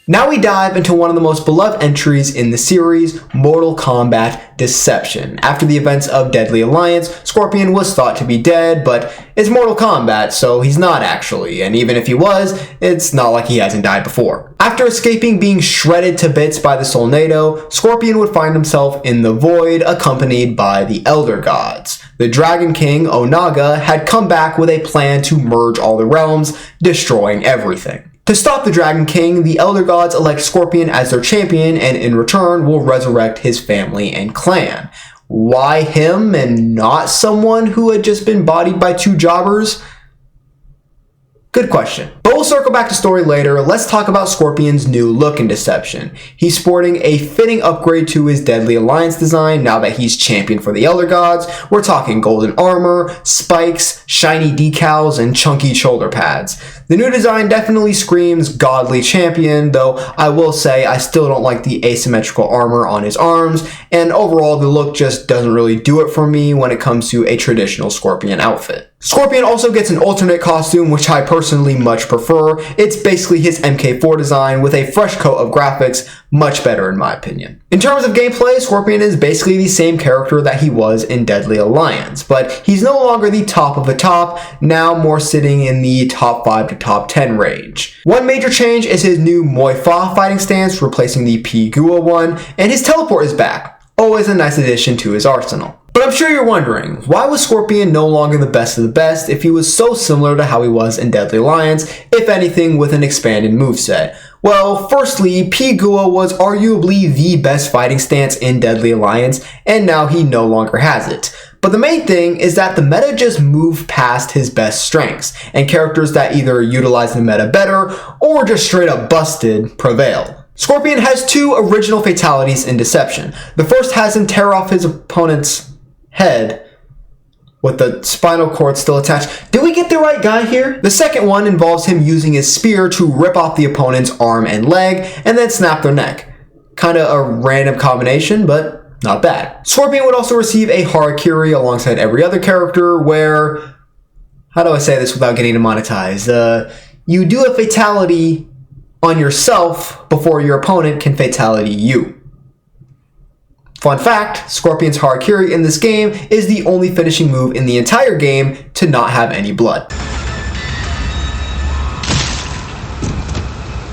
Now we dive into one of the most beloved entries in the series, Mortal Kombat Deception. After the events of Deadly Alliance, Scorpion was thought to be dead, but it's Mortal Kombat, so he's not actually, and even if he was, it's not like he hasn't died before. After escaping being shredded to bits by the Solnado, Scorpion would find himself in the void, accompanied by the Elder Gods. The Dragon King, Onaga, had come back with a plan to merge all the realms, destroying everything. To stop the Dragon King, the Elder Gods elect Scorpion as their champion and in return will resurrect his family and clan. Why him and not someone who had just been bodied by 2 jobbers? Good question. But we'll circle back to story later. Let's talk about Scorpion's new look in Deception. He's sporting a fitting upgrade to his Deadly Alliance design now that he's champion for the Elder Gods. We're talking golden armor, spikes, shiny decals, and chunky shoulder pads. The new design definitely screams godly champion, though I will say I still don't like the asymmetrical armor on his arms, and overall the look just doesn't really do it for me when it comes to a traditional Scorpion outfit. Scorpion also gets an alternate costume, which I personally much prefer. It's basically his MK4 design with a fresh coat of graphics, much better in my opinion. In terms of gameplay, Scorpion is basically the same character that he was in Deadly Alliance, but he's no longer the top of the top, now more sitting in the top 5 to top 10 range. One major change is his new Muay Fa fighting stance, replacing the Pi-Gua one, and his teleport is back. Always a nice addition to his arsenal. But I'm sure you're wondering, why was Scorpion no longer the best of the best if he was so similar to how he was in Deadly Alliance, if anything with an expanded moveset? Well, firstly, Pi-Gua was arguably the best fighting stance in Deadly Alliance, and now he no longer has it. But the main thing is that the meta just moved past his best strengths, and characters that either utilize the meta better, or just straight up busted, prevailed. Scorpion has 2 original fatalities in Deception. The first has him tear off his opponent's head with the spinal cord still attached. Did we get the right guy here? The second one involves him using his spear to rip off the opponent's arm and leg and then snap their neck. Kinda a random combination, but not bad. Scorpion would also receive a Harakiri alongside every other character where, how do I say this without getting demonetized? You do a fatality on yourself before your opponent can fatality you. Fun fact, Scorpion's Harakiri in this game is the only finishing move in the entire game to not have any blood.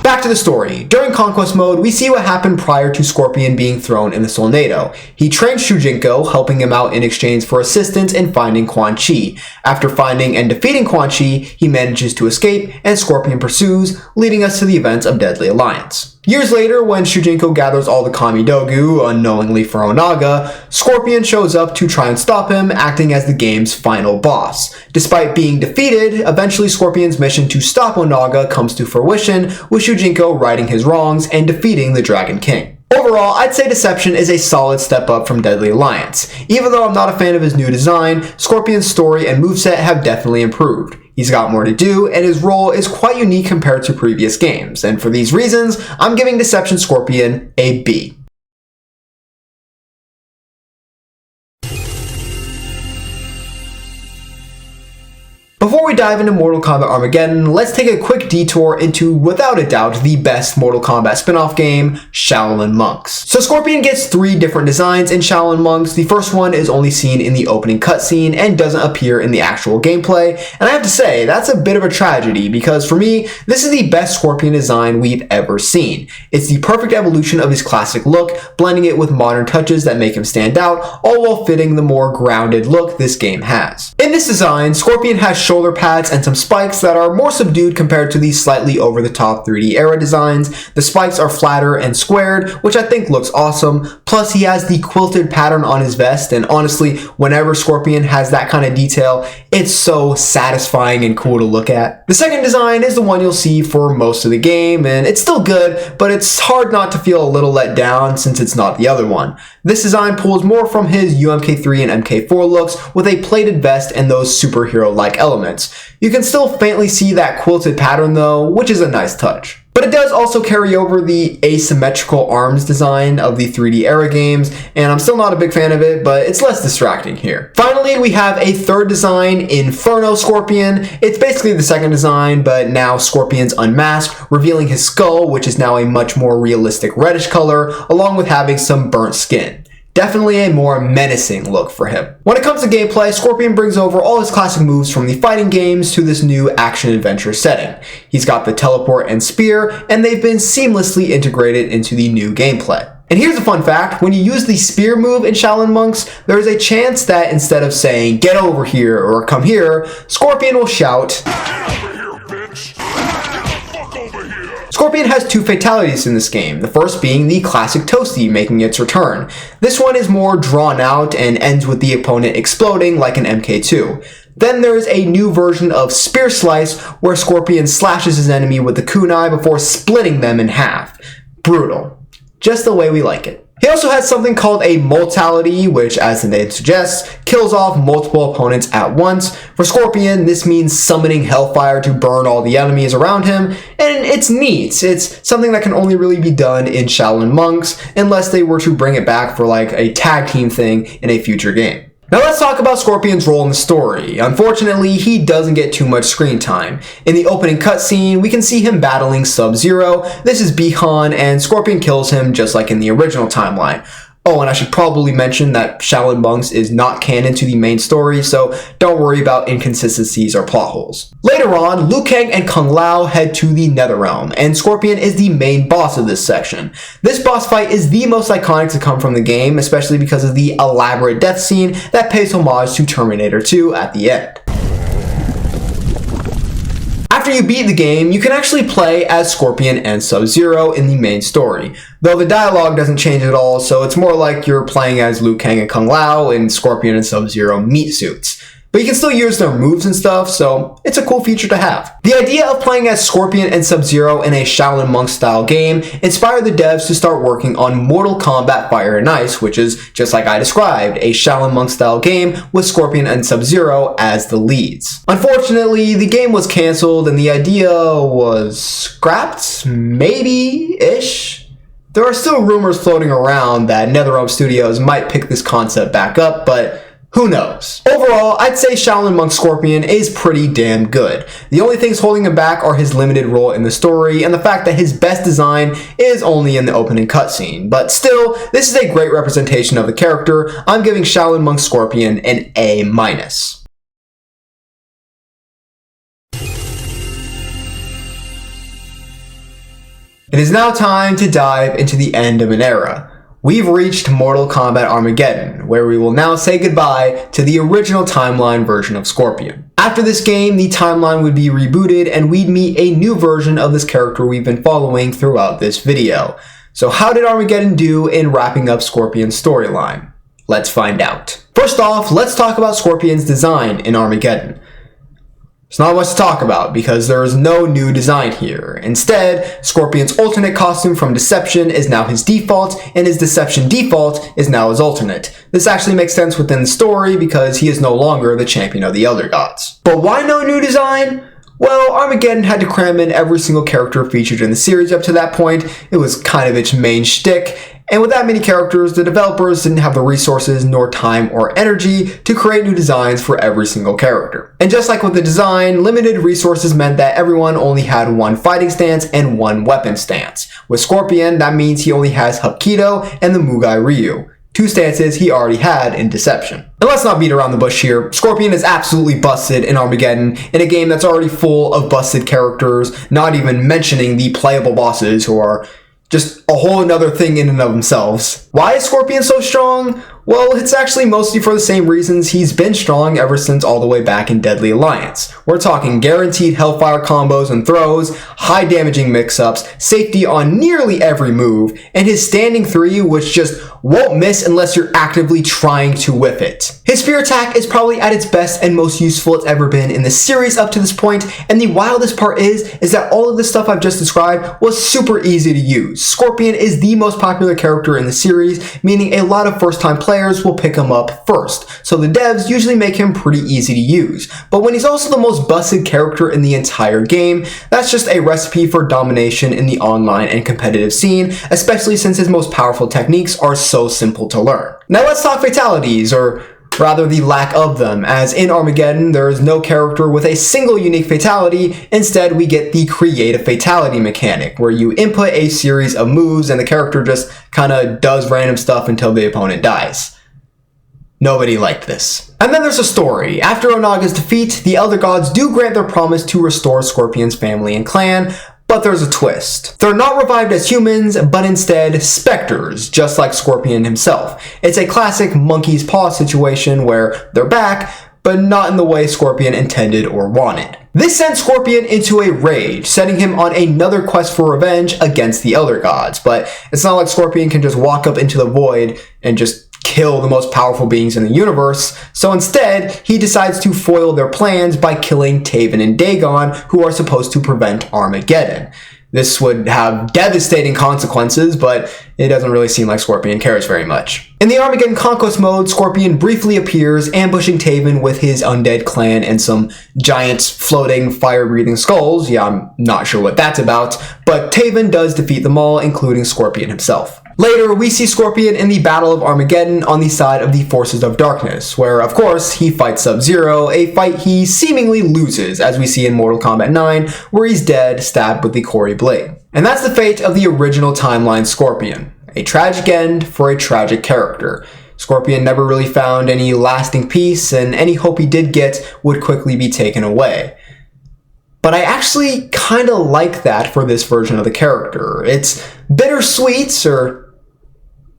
Back to the story. During Conquest Mode, we see what happened prior to Scorpion being thrown in the Solnado. He trained Shujinko, helping him out in exchange for assistance in finding Quan Chi. After finding and defeating Quan Chi, he manages to escape, and Scorpion pursues, leading us to the events of Deadly Alliance. Years later, when Shujinko gathers all the Kamidogu, unknowingly for Onaga, Scorpion shows up to try and stop him, acting as the game's final boss. Despite being defeated, eventually Scorpion's mission to stop Onaga comes to fruition, with Shujinko righting his wrongs and defeating the Dragon King. Overall, I'd say Deception is a solid step up from Deadly Alliance. Even though I'm not a fan of his new design, Scorpion's story and moveset have definitely improved. He's got more to do, and his role is quite unique compared to previous games, and for these reasons, I'm giving Deception Scorpion a B. Before we dive into Mortal Kombat Armageddon, let's take a quick detour into, without a doubt, the best Mortal Kombat spin-off game, Shaolin Monks. So Scorpion gets 3 different designs in Shaolin Monks. The first one is only seen in the opening cutscene and doesn't appear in the actual gameplay, and I have to say, that's a bit of a tragedy because for me, this is the best Scorpion design we've ever seen. It's the perfect evolution of his classic look, blending it with modern touches that make him stand out, all while fitting the more grounded look this game has. In this design, Scorpion has shoulder pads and some spikes that are more subdued compared to the slightly over-the-top 3D era designs. The spikes are flatter and squared, which I think looks awesome. Plus, he has the quilted pattern on his vest, and honestly, whenever Scorpion has that kind of detail, it's so satisfying and cool to look at. The second design is the one you'll see for most of the game, and it's still good, but it's hard not to feel a little let down since it's not the other one. This design pulls more from his UMK3 and MK4 looks with a plated vest and those superhero-like elements. You can still faintly see that quilted pattern though, which is a nice touch. But it does also carry over the asymmetrical arms design of the 3D era games, and I'm still not a big fan of it, but it's less distracting here. Finally, we have a third design, Inferno Scorpion. It's basically the second design, but now Scorpion's unmasked, revealing his skull, which is now a much more realistic reddish color, along with having some burnt skin. Definitely a more menacing look for him. When it comes to gameplay, Scorpion brings over all his classic moves from the fighting games to this new action-adventure setting. He's got the teleport and spear, and they've been seamlessly integrated into the new gameplay. And here's a fun fact, when you use the spear move in Shaolin Monks, there is a chance that instead of saying, "Get over here" or "Come here," Scorpion will shout, Scorpion has 2 fatalities in this game, the first being the classic Toasty making its return. This one is more drawn out and ends with the opponent exploding like an MK2. Then there is a new version of Spear Slice where Scorpion slashes his enemy with the kunai before splitting them in half. Brutal. Just the way we like it. He also has something called a Mortality, which, as the name suggests, kills off multiple opponents at once. For Scorpion, this means summoning Hellfire to burn all the enemies around him, and it's neat. It's something that can only really be done in Shaolin Monks, unless they were to bring it back for like a tag team thing in a future game. Now let's talk about Scorpion's role in the story. Unfortunately, he doesn't get too much screen time. In the opening cutscene, we can see him battling Sub-Zero. This is Bihan, and Scorpion kills him just like in the original timeline. Oh, and I should probably mention that Shaolin Monks is not canon to the main story, so don't worry about inconsistencies or plot holes. Later on, Liu Kang and Kung Lao head to the Netherrealm, and Scorpion is the main boss of this section. This boss fight is the most iconic to come from the game, especially because of the elaborate death scene that pays homage to Terminator 2 at the end. After you beat the game, you can actually play as Scorpion and Sub-Zero in the main story, though the dialogue doesn't change at all, so it's more like you're playing as Liu Kang and Kung Lao in Scorpion and Sub-Zero meat suits. But you can still use their moves and stuff, so it's a cool feature to have. The idea of playing as Scorpion and Sub-Zero in a Shaolin Monk style game inspired the devs to start working on Mortal Kombat Fire and Ice, which is, just like I described, a Shaolin Monk style game with Scorpion and Sub-Zero as the leads. Unfortunately, the game was cancelled and the idea was scrapped, maybe-ish? There are still rumors floating around that NetherRealm Studios might pick this concept back up, but who knows? Overall, I'd say Shaolin Monk Scorpion is pretty damn good. The only things holding him back are his limited role in the story and the fact that his best design is only in the opening cutscene. But still, this is a great representation of the character. I'm giving Shaolin Monk Scorpion an A-. It is now time to dive into the end of an era. We've reached Mortal Kombat Armageddon, where we will now say goodbye to the original timeline version of Scorpion. After this game, the timeline would be rebooted and we'd meet a new version of this character we've been following throughout this video. So how did Armageddon do in wrapping up Scorpion's storyline? Let's find out. First off, let's talk about Scorpion's design in Armageddon. There's not much to talk about because there is no new design here. Instead, Scorpion's alternate costume from Deception is now his default, and his Deception default is now his alternate. This actually makes sense within the story because he is no longer the champion of the Elder Gods. But why no new design? Well, Armageddon had to cram in every single character featured in the series up to that point. It was kind of its main shtick. And with that many characters, the developers didn't have the resources, nor time or energy to create new designs for every single character. And just like with the design, limited resources meant that everyone only had one fighting stance and one weapon stance. With Scorpion, that means he only has Hapkido and the Mugai Ryu. Two stances he already had in Deception. And let's not beat around the bush here. Scorpion is absolutely busted in Armageddon, in a game that's already full of busted characters, not even mentioning the playable bosses who are just a whole another thing in and of themselves. Why is Scorpion so strong? Well, it's actually mostly for the same reasons he's been strong ever since all the way back in Deadly Alliance. We're talking guaranteed Hellfire combos and throws, high damaging mix-ups, safety on nearly every move, and his standing 3 which just won't miss unless you're actively trying to whiff it. His spear attack is probably at its best and most useful it's ever been in the series up to this point, and the wildest part is that all of the stuff I've just described was super easy to use. Scorpion is the most popular character in the series, meaning a lot of first-time players will pick him up first, so the devs usually make him pretty easy to use. But when he's also the most busted character in the entire game, that's just a recipe for domination in the online and competitive scene, especially since his most powerful techniques are so simple to learn. Now let's talk fatalities, or rather the lack of them, as in Armageddon there is no character with a single unique fatality. Instead we get the create a fatality mechanic, where you input a series of moves and the character just kinda does random stuff until the opponent dies. Nobody liked this. And then there's a story. After Onaga's defeat, the Elder Gods do grant their promise to restore Scorpion's family and clan, but there's a twist. They're not revived as humans, but instead specters, just like Scorpion himself. It's a classic monkey's paw situation where they're back, but not in the way Scorpion intended or wanted. This sent Scorpion into a rage, setting him on another quest for revenge against the Elder Gods. But it's not like Scorpion can just walk up into the void and just kill the most powerful beings in the universe, so instead, he decides to foil their plans by killing Taven and Dagon, who are supposed to prevent Armageddon. This would have devastating consequences, but It doesn't really seem like Scorpion cares very much. In the Armageddon Conquest mode, Scorpion briefly appears, ambushing Taven with his undead clan and some giant floating fire-breathing skulls. Yeah, I'm not sure what that's about, but Taven does defeat them all, including Scorpion himself. Later, we see Scorpion in the Battle of Armageddon on the side of the Forces of Darkness, where, of course, he fights Sub-Zero, a fight he seemingly loses, as we see in Mortal Kombat 9, where he's dead, stabbed with the Kori blade. And that's the fate of the original timeline Scorpion. A tragic end for a tragic character. Scorpion never really found any lasting peace, and any hope he did get would quickly be taken away. But I actually kinda like that for this version of the character. It's bittersweet, or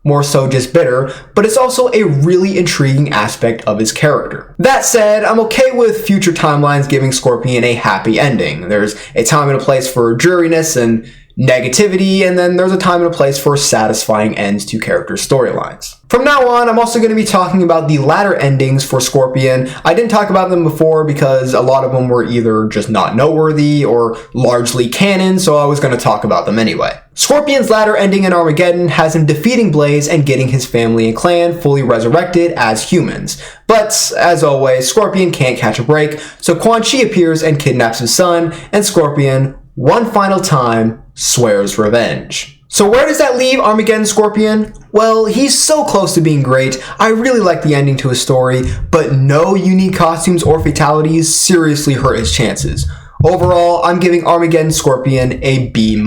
more so just bitter, but it's also a really intriguing aspect of his character. That said, I'm okay with future timelines giving Scorpion a happy ending. There's a time and a place for dreariness and negativity, and then there's a time and a place for satisfying ends to character storylines. From now on, I'm also going to be talking about the latter endings for Scorpion. I didn't talk about them before because a lot of them were either just not noteworthy or largely canon, so I was going to talk about them anyway. Scorpion's latter ending in Armageddon has him defeating Blaze and getting his family and clan fully resurrected as humans. But, as always, Scorpion can't catch a break, so Quan Chi appears and kidnaps his son, and Scorpion, one final time, swears revenge. So where does that leave Armageddon Scorpion? Well, he's so close to being great. I really like the ending to his story, but no unique costumes or fatalities seriously hurt his chances. Overall, I'm giving Armageddon Scorpion a B-.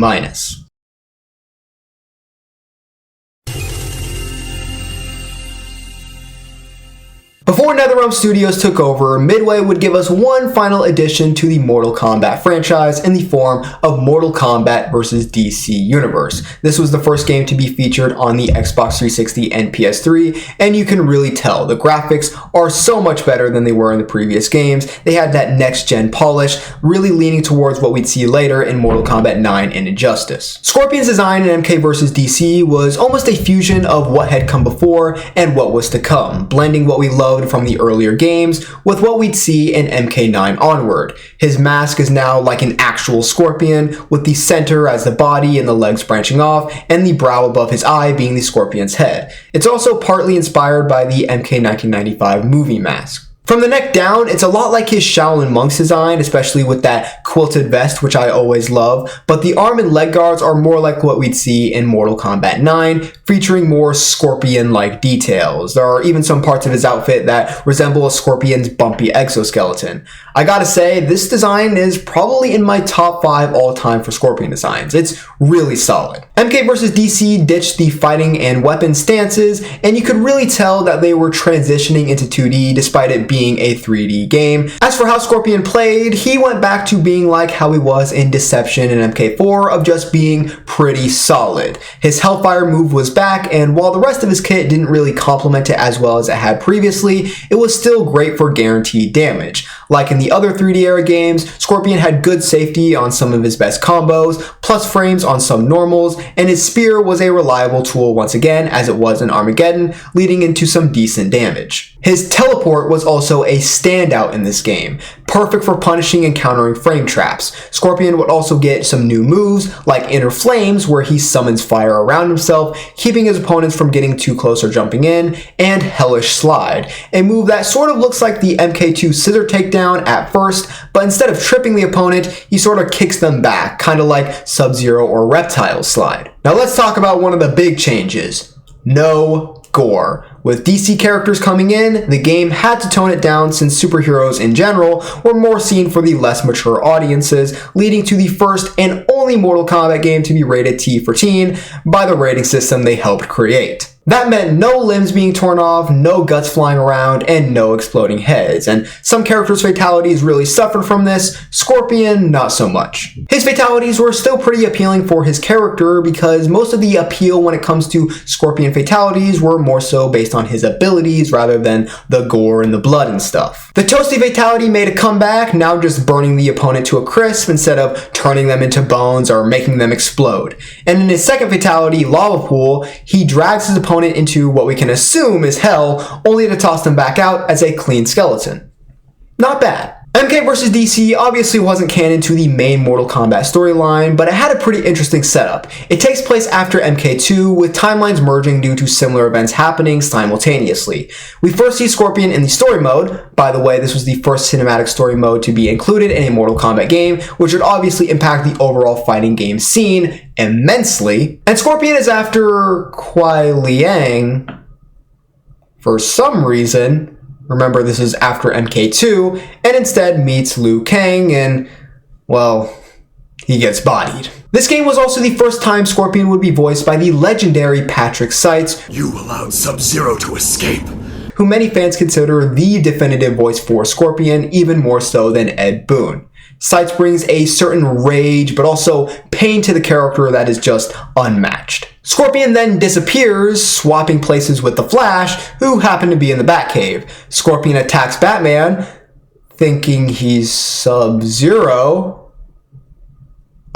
Before NetherRealm Studios took over, Midway would give us one final addition to the Mortal Kombat franchise in the form of Mortal Kombat vs. DC Universe. This was the first game to be featured on the Xbox 360 and PS3, and you can really tell the graphics are so much better than they were in the previous games. They had that next-gen polish, really leaning towards what we'd see later in Mortal Kombat 9 and Injustice. Scorpion's design in MK vs. DC was almost a fusion of what had come before and what was to come, blending what we loved from the earlier games with what we'd see in MK9 onward. His mask is now like an actual scorpion, with the center as the body and the legs branching off, and the brow above his eye being the scorpion's head. It's also partly inspired by the MK 1995 movie mask. From the neck down, it's a lot like his Shaolin Monk's design, especially with that quilted vest, which I always love, but the arm and leg guards are more like what we'd see in Mortal Kombat 9, featuring more scorpion-like details. There are even some parts of his outfit that resemble a scorpion's bumpy exoskeleton. I gotta say, this design is probably in my top 5 all-time for Scorpion designs. It's really solid. MK vs. DC ditched the fighting and weapon stances, and you could really tell that they were transitioning into 2D despite it being a 3D game. As for how Scorpion played, he went back to being like how he was in Deception and MK4, of just being pretty solid. His Hellfire move was back, and while the rest of his kit didn't really complement it as well as it had previously, it was still great for guaranteed damage. Like in the other 3D era games, Scorpion had good safety on some of his best combos, plus frames on some normals, and his spear was a reliable tool once again, as it was in Armageddon, leading into some decent damage. His teleport was also a standout in this game, perfect for punishing and countering frame traps. Scorpion would also get some new moves, like Inner Flames, where he summons fire around himself, keeping his opponents from getting too close or jumping in, and Hellish Slide, a move that sort of looks like the MK2 scissor takedown at first, but instead of tripping the opponent, he sort of kicks them back, kind of like Sub-Zero or Reptile Slide. Now let's talk about one of the big changes. No gore. With DC characters coming in, the game had to tone it down since superheroes in general were more seen for the less mature audiences, leading to the first and only Mortal Kombat game to be rated T for teen by the rating system they helped create. That meant no limbs being torn off, no guts flying around, and no exploding heads, and some characters' fatalities really suffered from this. Scorpion, not so much. His fatalities were still pretty appealing for his character because most of the appeal when it comes to Scorpion fatalities were more so based on his abilities rather than the gore and the blood and stuff. The Toasty fatality made a comeback, now just burning the opponent to a crisp instead of turning them into bones or making them explode. And in his second fatality, Lava Pool, he drags his opponent into what we can assume is hell, only to toss them back out as a clean skeleton. Not bad. MK vs. DC obviously wasn't canon to the main Mortal Kombat storyline, but it had a pretty interesting setup. It takes place after MK2, with timelines merging due to similar events happening simultaneously. We first see Scorpion in the story mode. By the way, this was the first cinematic story mode to be included in a Mortal Kombat game, which would obviously impact the overall fighting game scene immensely. And Scorpion is after Kuai Liang for some reason. Remember, this is after MK2, and instead meets Liu Kang, and, well, he gets bodied. This game was also the first time Scorpion would be voiced by the legendary Patrick Seitz, You allowed Sub-Zero to escape. who many fans consider the definitive voice for Scorpion, even more so than Ed Boon. Seitz brings a certain rage, but also pain to the character that is just unmatched. Scorpion then disappears, swapping places with the Flash, who happen to be in the Batcave. Scorpion attacks Batman, thinking he's Sub-Zero.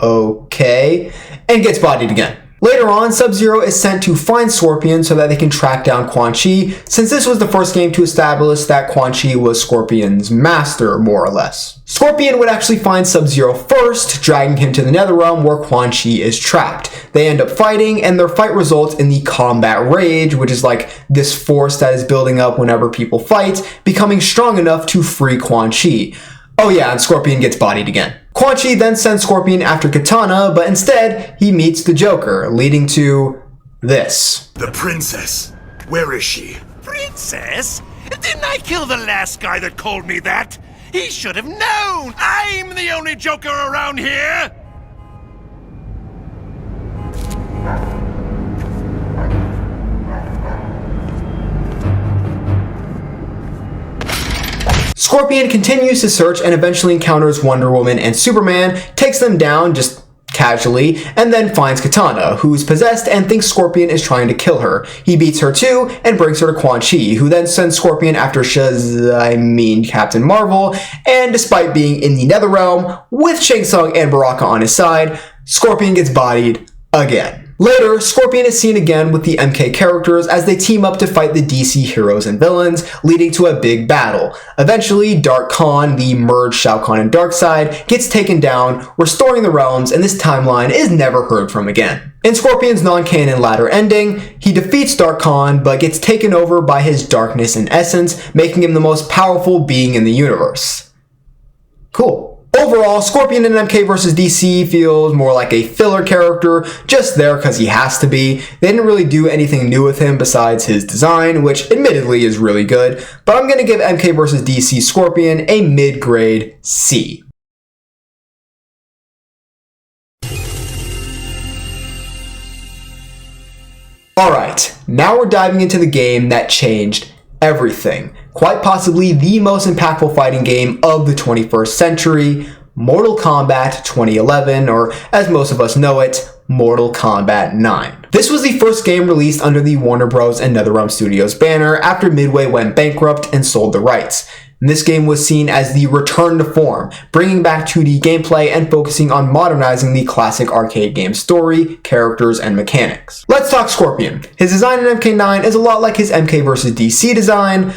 Okay, and gets bodied again. Later on, Sub-Zero is sent to find Scorpion so that they can track down Quan Chi, since this was the first game to establish that Quan Chi was Scorpion's master, more or less. Scorpion would actually find Sub-Zero first, dragging him to the Netherrealm where Quan Chi is trapped. They end up fighting, and their fight results in the Combat Rage, which is like this force that is building up whenever people fight, becoming strong enough to free Quan Chi. Oh yeah, and Scorpion gets bodied again. Quan Chi then sends Scorpion after Katana, but instead, he meets the Joker, leading to this. The princess. Where is she? Princess? Didn't I kill the last guy that called me that? He should have known! I'm the only Joker around here! Scorpion continues to search and eventually encounters Wonder Woman and Superman, takes them down just casually, and then finds Katana, who's possessed and thinks Scorpion is trying to kill her. He beats her too and brings her to Quan Chi, who then sends Scorpion after Captain Marvel, and despite being in the Netherrealm with Shang Tsung and Baraka on his side, Scorpion gets bodied again. Later, Scorpion is seen again with the MK characters as they team up to fight the DC heroes and villains, leading to a big battle. Eventually, Dark Khan, the merged Shao Kahn and Darkseid, gets taken down, restoring the realms, and this timeline is never heard from again. In Scorpion's non-canon ladder ending, he defeats Dark Khan, but gets taken over by his darkness and essence, making him the most powerful being in the universe. Cool. Overall, Scorpion in MK vs. DC feels more like a filler character, just there because he has to be. They didn't really do anything new with him besides his design, which admittedly is really good, but I'm going to give MK vs. DC Scorpion a mid-grade C. Alright, now we're diving into the game that changed everything. Quite possibly the most impactful fighting game of the 21st century, Mortal Kombat 2011, or as most of us know it, Mortal Kombat 9. This was the first game released under the Warner Bros. And NetherRealm Studios banner after Midway went bankrupt and sold the rights. And this game was seen as the return to form, bringing back 2D gameplay and focusing on modernizing the classic arcade game story, characters, and mechanics. Let's talk Scorpion. His design in MK9 is a lot like his MK vs. DC design,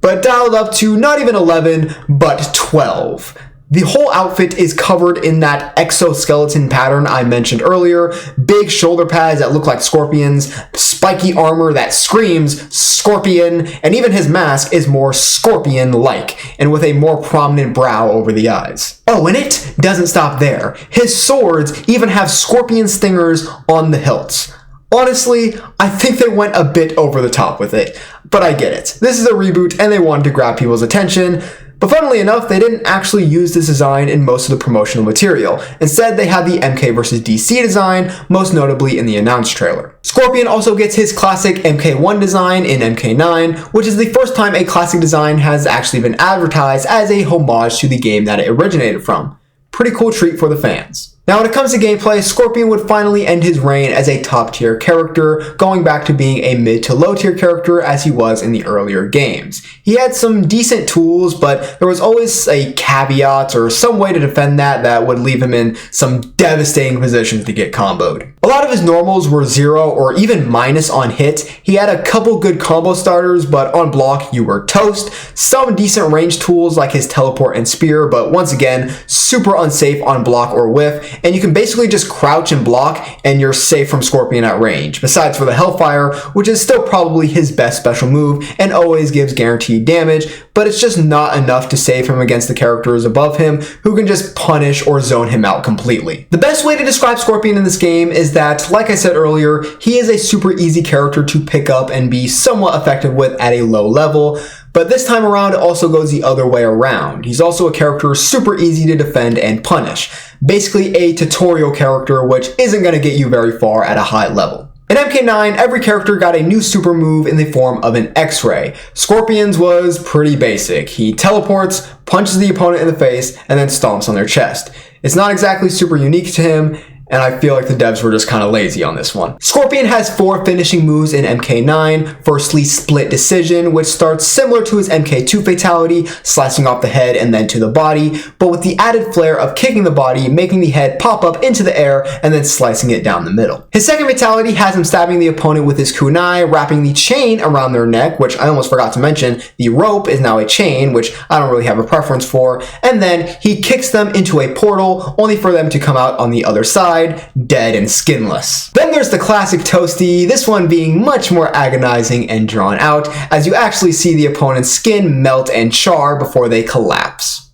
but dialed up to not even 11, but 12. The whole outfit is covered in that exoskeleton pattern I mentioned earlier, big shoulder pads that look like scorpions, spiky armor that screams Scorpion, and even his mask is more Scorpion-like, and with a more prominent brow over the eyes. Oh, and it doesn't stop there. His swords even have scorpion stingers on the hilts. Honestly, I think they went a bit over the top with it, but I get it. This is a reboot and they wanted to grab people's attention, but funnily enough, they didn't actually use this design in most of the promotional material. Instead, they had the MK vs. DC design, most notably in the announce trailer. Scorpion also gets his classic MK1 design in MK9, which is the first time a classic design has actually been advertised as a homage to the game that it originated from. Pretty cool treat for the fans. Now when it comes to gameplay, Scorpion would finally end his reign as a top tier character, going back to being a mid to low tier character as he was in the earlier games. He had some decent tools, but there was always a caveat or some way to defend that would leave him in some devastating positions to get comboed. A lot of his normals were 0 or even minus on hit. He had a couple good combo starters, but on block you were toast. Some decent range tools like his teleport and spear, but once again, super unsafe on block or whiff. And you can basically just crouch and block and you're safe from Scorpion at range, besides for the Hellfire, which is still probably his best special move and always gives guaranteed damage, but it's just not enough to save him against the characters above him who can just punish or zone him out completely. The best way to describe Scorpion in this game is that, like I said earlier, he is a super easy character to pick up and be somewhat effective with at a low level. But this time around, it also goes the other way around. He's also a character super easy to defend and punish. Basically a tutorial character which isn't going to get you very far at a high level. In MK9, every character got a new super move in the form of an X-ray. Scorpion's was pretty basic. He teleports, punches the opponent in the face, and then stomps on their chest. It's not exactly super unique to him, and I feel like the devs were just kind of lazy on this one. Scorpion has 4 finishing moves in MK9. Firstly, Split Decision, which starts similar to his MK2 fatality, slicing off the head and then to the body, but with the added flair of kicking the body, making the head pop up into the air, and then slicing it down the middle. His second fatality has him stabbing the opponent with his kunai, wrapping the chain around their neck, which I almost forgot to mention, the rope is now a chain, which I don't really have a preference for, and then he kicks them into a portal, only for them to come out on the other side, dead and skinless. Then there's the classic Toasty, this one being much more agonizing and drawn out, as you actually see the opponent's skin melt and char before they collapse.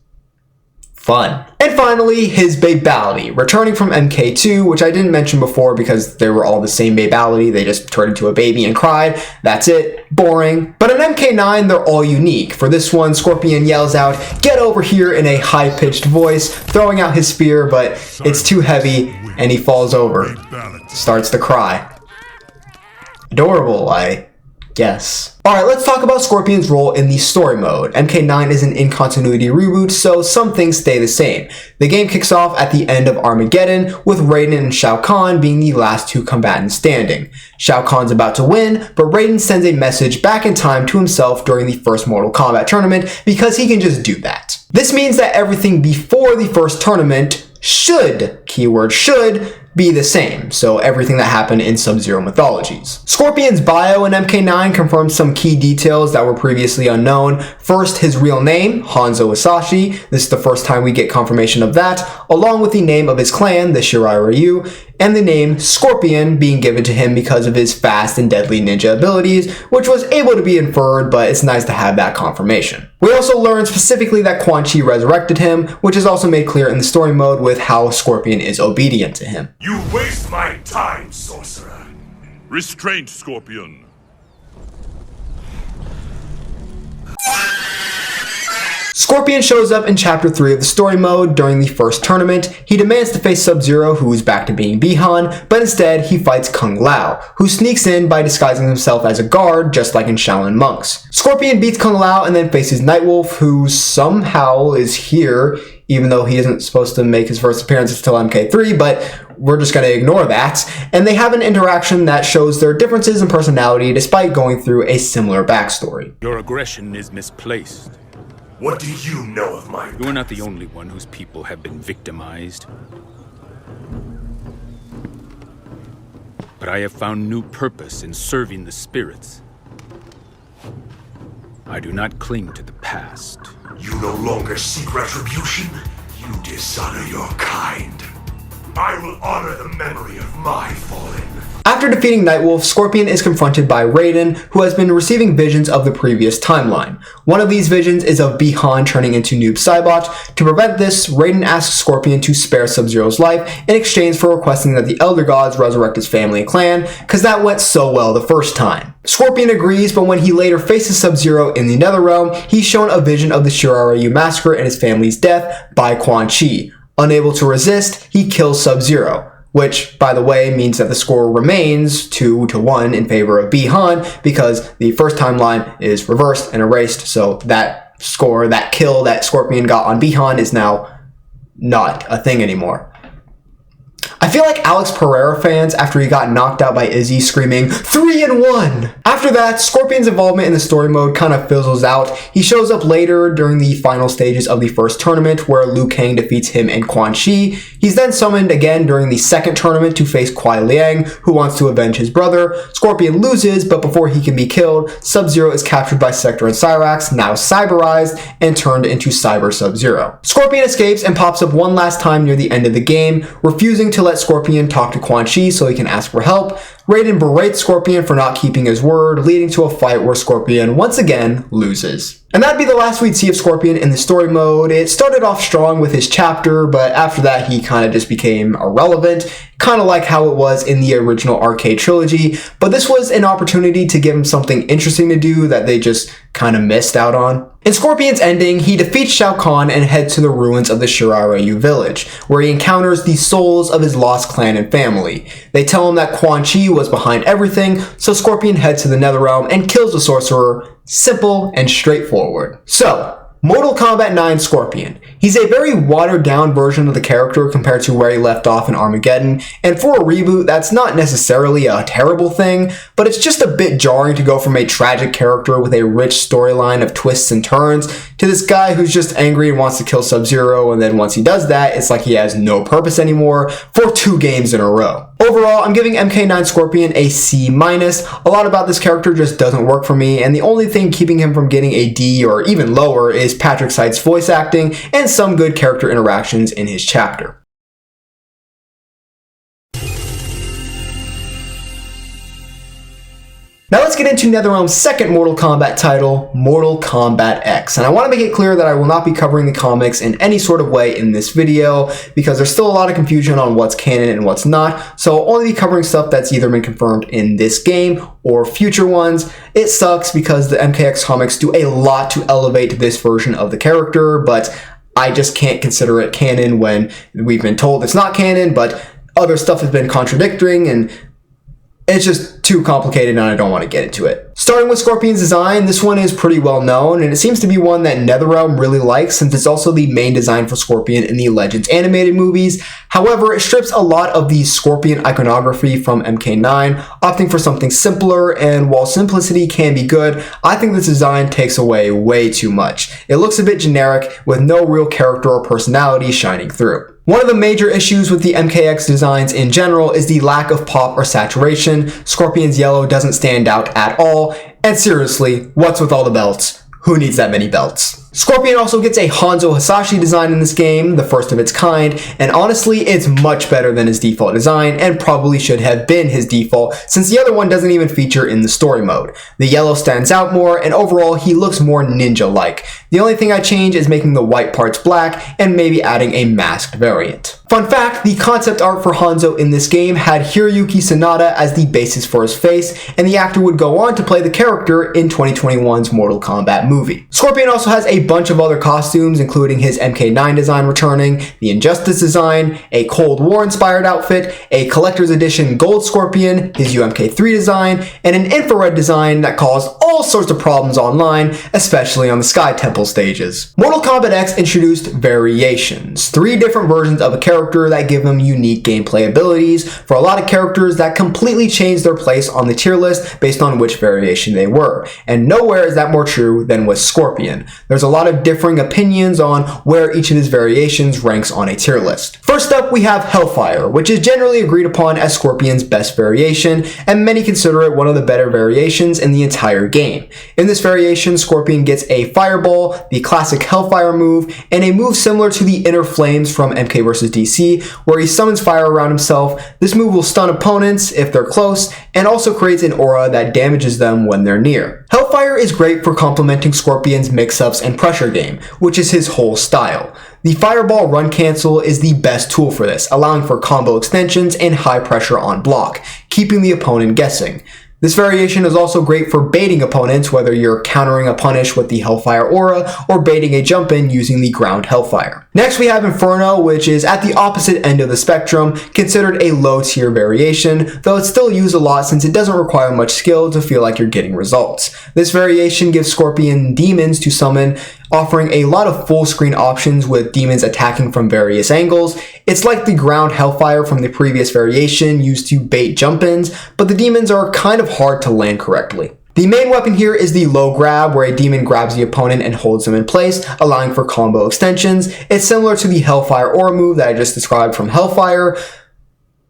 Fun. And finally, his Babality, returning from MK2, which I didn't mention before because they were all the same Babality, they just turned into a baby and cried. That's it. Boring. But in MK9, they're all unique. For this one, Scorpion yells out, "Get over here," in a high-pitched voice, throwing out his spear, but it's too heavy, and he falls over. Starts to cry. Adorable, I guess. Alright, let's talk about Scorpion's role in the story mode. MK9 is an in-continuity reboot, so some things stay the same. The game kicks off at the end of Armageddon, with Raiden and Shao Kahn being the last 2 combatants standing. Shao Kahn's about to win, but Raiden sends a message back in time to himself during the first Mortal Kombat tournament because he can just do that. This means that everything before the first tournament should, keyword should, be the same, so everything that happened in Sub-Zero Mythologies. Scorpion's bio in MK9 confirms some key details that were previously unknown. First, his real name, Hanzo Isashi. This is the first time we get confirmation of that, along with the name of his clan, the Shirai Ryu, and the name Scorpion being given to him because of his fast and deadly ninja abilities, which was able to be inferred, but it's nice to have that confirmation. We also learned specifically that Quan Chi resurrected him, which is also made clear in the story mode with how Scorpion is obedient to him. You waste my time, sorcerer. Restraint, Scorpion. Scorpion shows up in Chapter 3 of the story mode during the first tournament. He demands to face Sub-Zero, who is back to being Bihan, but instead he fights Kung Lao, who sneaks in by disguising himself as a guard, just like in Shaolin monks. Scorpion beats Kung Lao and then faces Nightwolf, who somehow is here, even though he isn't supposed to make his first appearance until MK3, but we're just going to ignore that. And they have an interaction that shows their differences in personality despite going through a similar backstory. Your aggression is misplaced. What do you know of my... You are not the only one whose people have been victimized. But I have found new purpose in serving the spirits. I do not cling to the past. You no longer seek retribution. You dishonor your kind. I will honor the memory of my fallen. After defeating Nightwolf, Scorpion is confronted by Raiden, who has been receiving visions of the previous timeline. One of these visions is of Bihan turning into Noob Saibot. To prevent this, Raiden asks Scorpion to spare Sub-Zero's life in exchange for requesting that the Elder Gods resurrect his family and clan, cause that went so well the first time. Scorpion agrees, but when he later faces Sub-Zero in the Netherrealm, he's shown a vision of the Shirai Ryu massacre and his family's death by Quan Chi. Unable to resist, he kills Sub-Zero, which, by the way, means that the score remains 2-1 in favor of Bihan, because the first timeline is reversed and erased, so that score, that kill that Scorpion got on Bihan is now not a thing anymore. I feel like Alex Pereira fans after he got knocked out by Izzy screaming, 3-1! After that, Scorpion's involvement in the story mode kind of fizzles out. He shows up later during the final stages of the first tournament where Liu Kang defeats him and Quan Chi. He's then summoned again during the second tournament to face Kuai Liang, who wants to avenge his brother. Scorpion loses, but before he can be killed, Sub-Zero is captured by Sector and Cyrax, now cyberized, and turned into Cyber Sub-Zero. Scorpion escapes and pops up one last time near the end of the game, refusing to let Scorpion talk to Quan Chi so he can ask for help. Raiden berates Scorpion for not keeping his word, leading to a fight where Scorpion once again loses. And that'd be the last we'd see of Scorpion in the story mode. It started off strong with his chapter, but after that he kind of just became irrelevant, kind of like how it was in the original arcade trilogy, but this was an opportunity to give him something interesting to do that they just kind of missed out on. In Scorpion's ending, he defeats Shao Kahn and heads to the ruins of the Shirai Ryu village, where he encounters the souls of his lost clan and family. They tell him that Quan Chi was behind everything, so Scorpion heads to the Netherrealm and kills the sorcerer. Simple and straightforward. So, Mortal Kombat 9 Scorpion. He's a very watered down version of the character compared to where he left off in Armageddon, and for a reboot that's not necessarily a terrible thing, but it's just a bit jarring to go from a tragic character with a rich storyline of twists and turns to this guy who's just angry and wants to kill Sub-Zero, and then once he does that, it's like he has no purpose anymore for 2 games in a row. Overall, I'm giving MK9 Scorpion a C-. A lot about this character just doesn't work for me, and the only thing keeping him from getting a D or even lower is Patrick Seitz' voice acting and some good character interactions in his chapter. Now let's get into NetherRealm's second Mortal Kombat title, Mortal Kombat X. And I want to make it clear that I will not be covering the comics in any sort of way in this video, because there's still a lot of confusion on what's canon and what's not, so I'll only be covering stuff that's either been confirmed in this game or future ones. It sucks because the MKX comics do a lot to elevate this version of the character, but I just can't consider it canon when we've been told it's not canon, but other stuff has been contradicting, and it's just too complicated and I don't want to get into it. Starting with Scorpion's design, this one is pretty well known, and it seems to be one that NetherRealm really likes since it's also the main design for Scorpion in the Legends animated movies. However, it strips a lot of the Scorpion iconography from MK9, opting for something simpler, and while simplicity can be good, I think this design takes away way too much. It looks a bit generic, with no real character or personality shining through. One of the major issues with the MKX designs in general is the lack of pop or saturation. Scorpion's yellow doesn't stand out at all, and seriously, what's with all the belts? Who needs that many belts? Scorpion also gets a Hanzo Hasashi design in this game, the first of its kind, and honestly, it's much better than his default design, and probably should have been his default, since the other one doesn't even feature in the story mode. The yellow stands out more, and overall, he looks more ninja-like. The only thing I change is making the white parts black, and maybe adding a masked variant. Fun fact, the concept art for Hanzo in this game had Hiroyuki Sanada as the basis for his face, and the actor would go on to play the character in 2021's Mortal Kombat movie. Scorpion also has a bunch of other costumes, including his MK9 design returning, the Injustice design, a Cold War inspired outfit, a collector's edition Gold Scorpion, his UMK3 design, and an infrared design that caused all sorts of problems online, especially on the Sky Temple stages. Mortal Kombat X introduced variations, 3 different versions of a character that give them unique gameplay abilities for a lot of characters that completely changed their place on the tier list based on which variation they were, and nowhere is that more true than with Scorpion. There's a lot of differing opinions on where each of his variations ranks on a tier list. First up, we have Hellfire, which is generally agreed upon as Scorpion's best variation, and many consider it one of the better variations in the entire game. In this variation, Scorpion gets a Fireball, the classic Hellfire move, and a move similar to the Inner Flames from MK vs. DC, where he summons fire around himself. This move will stun opponents if they're close, and also creates an aura that damages them when they're near. Hellfire is great for complementing Scorpion's mix-ups and pressure game, which is his whole style. The Fireball Run Cancel is the best tool for this, allowing for combo extensions and high pressure on block, keeping the opponent guessing. This variation is also great for baiting opponents, whether you're countering a punish with the Hellfire Aura or baiting a jump in using the ground Hellfire. Next we have Inferno, which is at the opposite end of the spectrum, considered a low tier variation, though it's still used a lot since it doesn't require much skill to feel like you're getting results. This variation gives Scorpion demons to summon offering a lot of full screen options with demons attacking from various angles. It's like the ground hellfire from the previous variation used to bait jump-ins, but the demons are kind of hard to land correctly. The main weapon here is the low grab, where a demon grabs the opponent and holds them in place, allowing for combo extensions. It's similar to the Hellfire Aura move that I just described from Hellfire,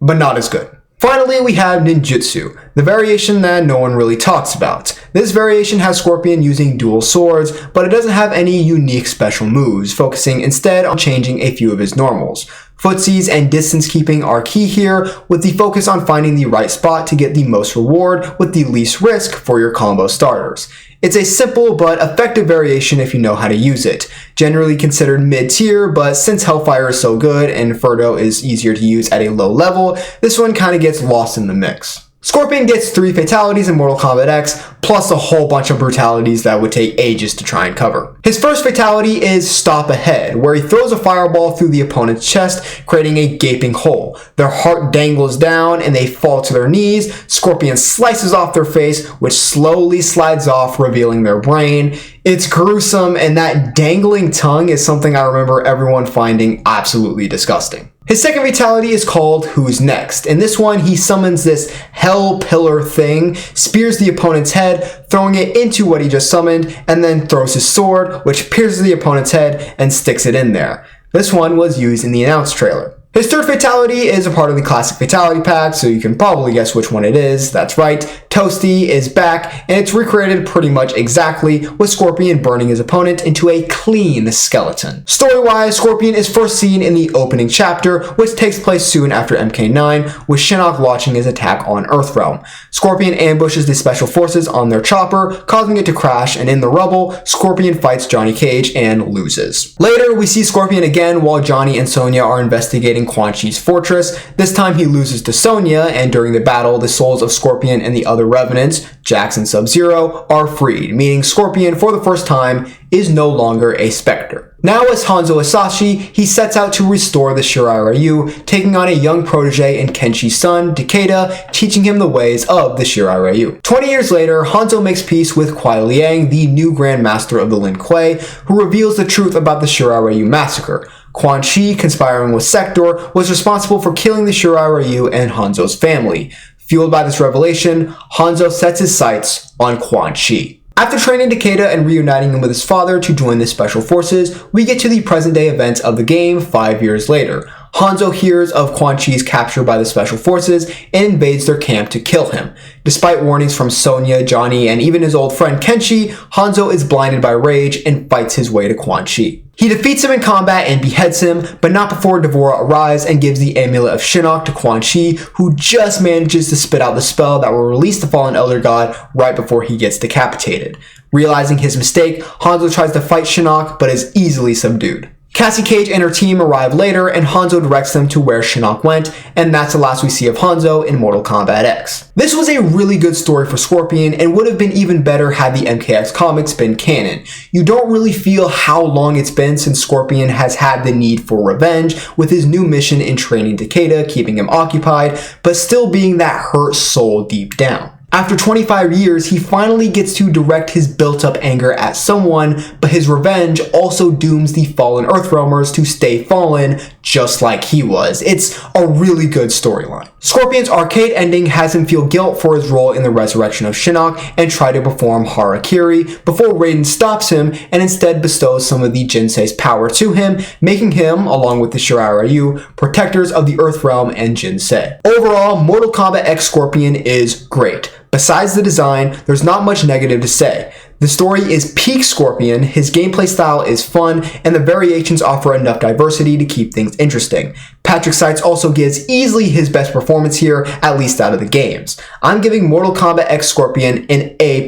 but not as good. Finally, we have ninjutsu, the variation that no one really talks about. This variation has Scorpion using dual swords, but it doesn't have any unique special moves, focusing instead on changing a few of his normals. Footsies and distance keeping are key here, with the focus on finding the right spot to get the most reward with the least risk for your combo starters. It's a simple but effective variation if you know how to use it. Generally considered mid-tier, but since Hellfire is so good and Furdo is easier to use at a low level, this one kinda gets lost in the mix. Scorpion gets 3 fatalities in Mortal Kombat X, plus a whole bunch of brutalities that would take ages to try and cover. His first fatality is Stop Ahead, where he throws a fireball through the opponent's chest, creating a gaping hole. Their heart dangles down and they fall to their knees. Scorpion slices off their face, which slowly slides off, revealing their brain. It's gruesome, and that dangling tongue is something I remember everyone finding absolutely disgusting. His second fatality is called Who's Next. In this one, he summons this hell pillar thing, spears the opponent's head, throwing it into what he just summoned, and then throws his sword, which pierces the opponent's head and sticks it in there. This one was used in the announce trailer. His third fatality is a part of the classic fatality pack, so you can probably guess which one it is. That's right, Toasty is back, and it's recreated pretty much exactly, with Scorpion burning his opponent into a clean skeleton. Story-wise, Scorpion is first seen in the opening chapter, which takes place soon after MK9, with Shinnok launching his attack on Earthrealm. Scorpion ambushes the special forces on their chopper, causing it to crash, and in the rubble, Scorpion fights Johnny Cage and loses. Later, we see Scorpion again while Johnny and Sonya are investigating Quan Chi's fortress. This time he loses to Sonya, and during the battle, the souls of Scorpion and the other revenants, Jax and Sub-Zero, are freed, meaning Scorpion, for the first time, is no longer a spectre. Now as Hanzo Asashi, he sets out to restore the Shirai Ryu, taking on a young protege and Kenshi's son, Takeda, teaching him the ways of the Shirai Ryu. 20 years later, Hanzo makes peace with Kuai Liang, the new Grand Master of the Lin Kuei, who reveals the truth about the Shirai Ryu massacre. Quan Chi, conspiring with Sector, was responsible for killing the Shirai Ryu and Hanzo's family. Fueled by this revelation, Hanzo sets his sights on Quan Chi. After training Takeda and reuniting him with his father to join the Special Forces, we get to the present-day events of the game 5 years later. Hanzo hears of Quan Chi's capture by the Special Forces and invades their camp to kill him. Despite warnings from Sonya, Johnny, and even his old friend Kenshi, Hanzo is blinded by rage and fights his way to Quan Chi. He defeats him in combat and beheads him, but not before D'Vorah arrives and gives the Amulet of Shinnok to Quan Chi, who just manages to spit out the spell that will release the Fallen Elder God right before he gets decapitated. Realizing his mistake, Hanzo tries to fight Shinnok, but is easily subdued. Cassie Cage and her team arrive later, and Hanzo directs them to where Shinnok went, and that's the last we see of Hanzo in Mortal Kombat X. This was a really good story for Scorpion, and would have been even better had the MKX comics been canon. You don't really feel how long it's been since Scorpion has had the need for revenge, with his new mission in training Takeda keeping him occupied, but still being that hurt soul deep down. After 25 years, he finally gets to direct his built-up anger at someone, but his revenge also dooms the fallen Earthrealmers to stay fallen just like he was. It's a really good storyline. Scorpion's arcade ending has him feel guilt for his role in the resurrection of Shinnok and try to perform Harakiri before Raiden stops him and instead bestows some of the Jinsei's power to him, making him, along with the Shirai Ryu, protectors of the Earthrealm and Jinsei. Overall, Mortal Kombat X Scorpion is great. Besides the design, there's not much negative to say. The story is peak Scorpion, his gameplay style is fun, and the variations offer enough diversity to keep things interesting. Patrick Seitz also gives easily his best performance here, at least out of the games. I'm giving Mortal Kombat X Scorpion an A+,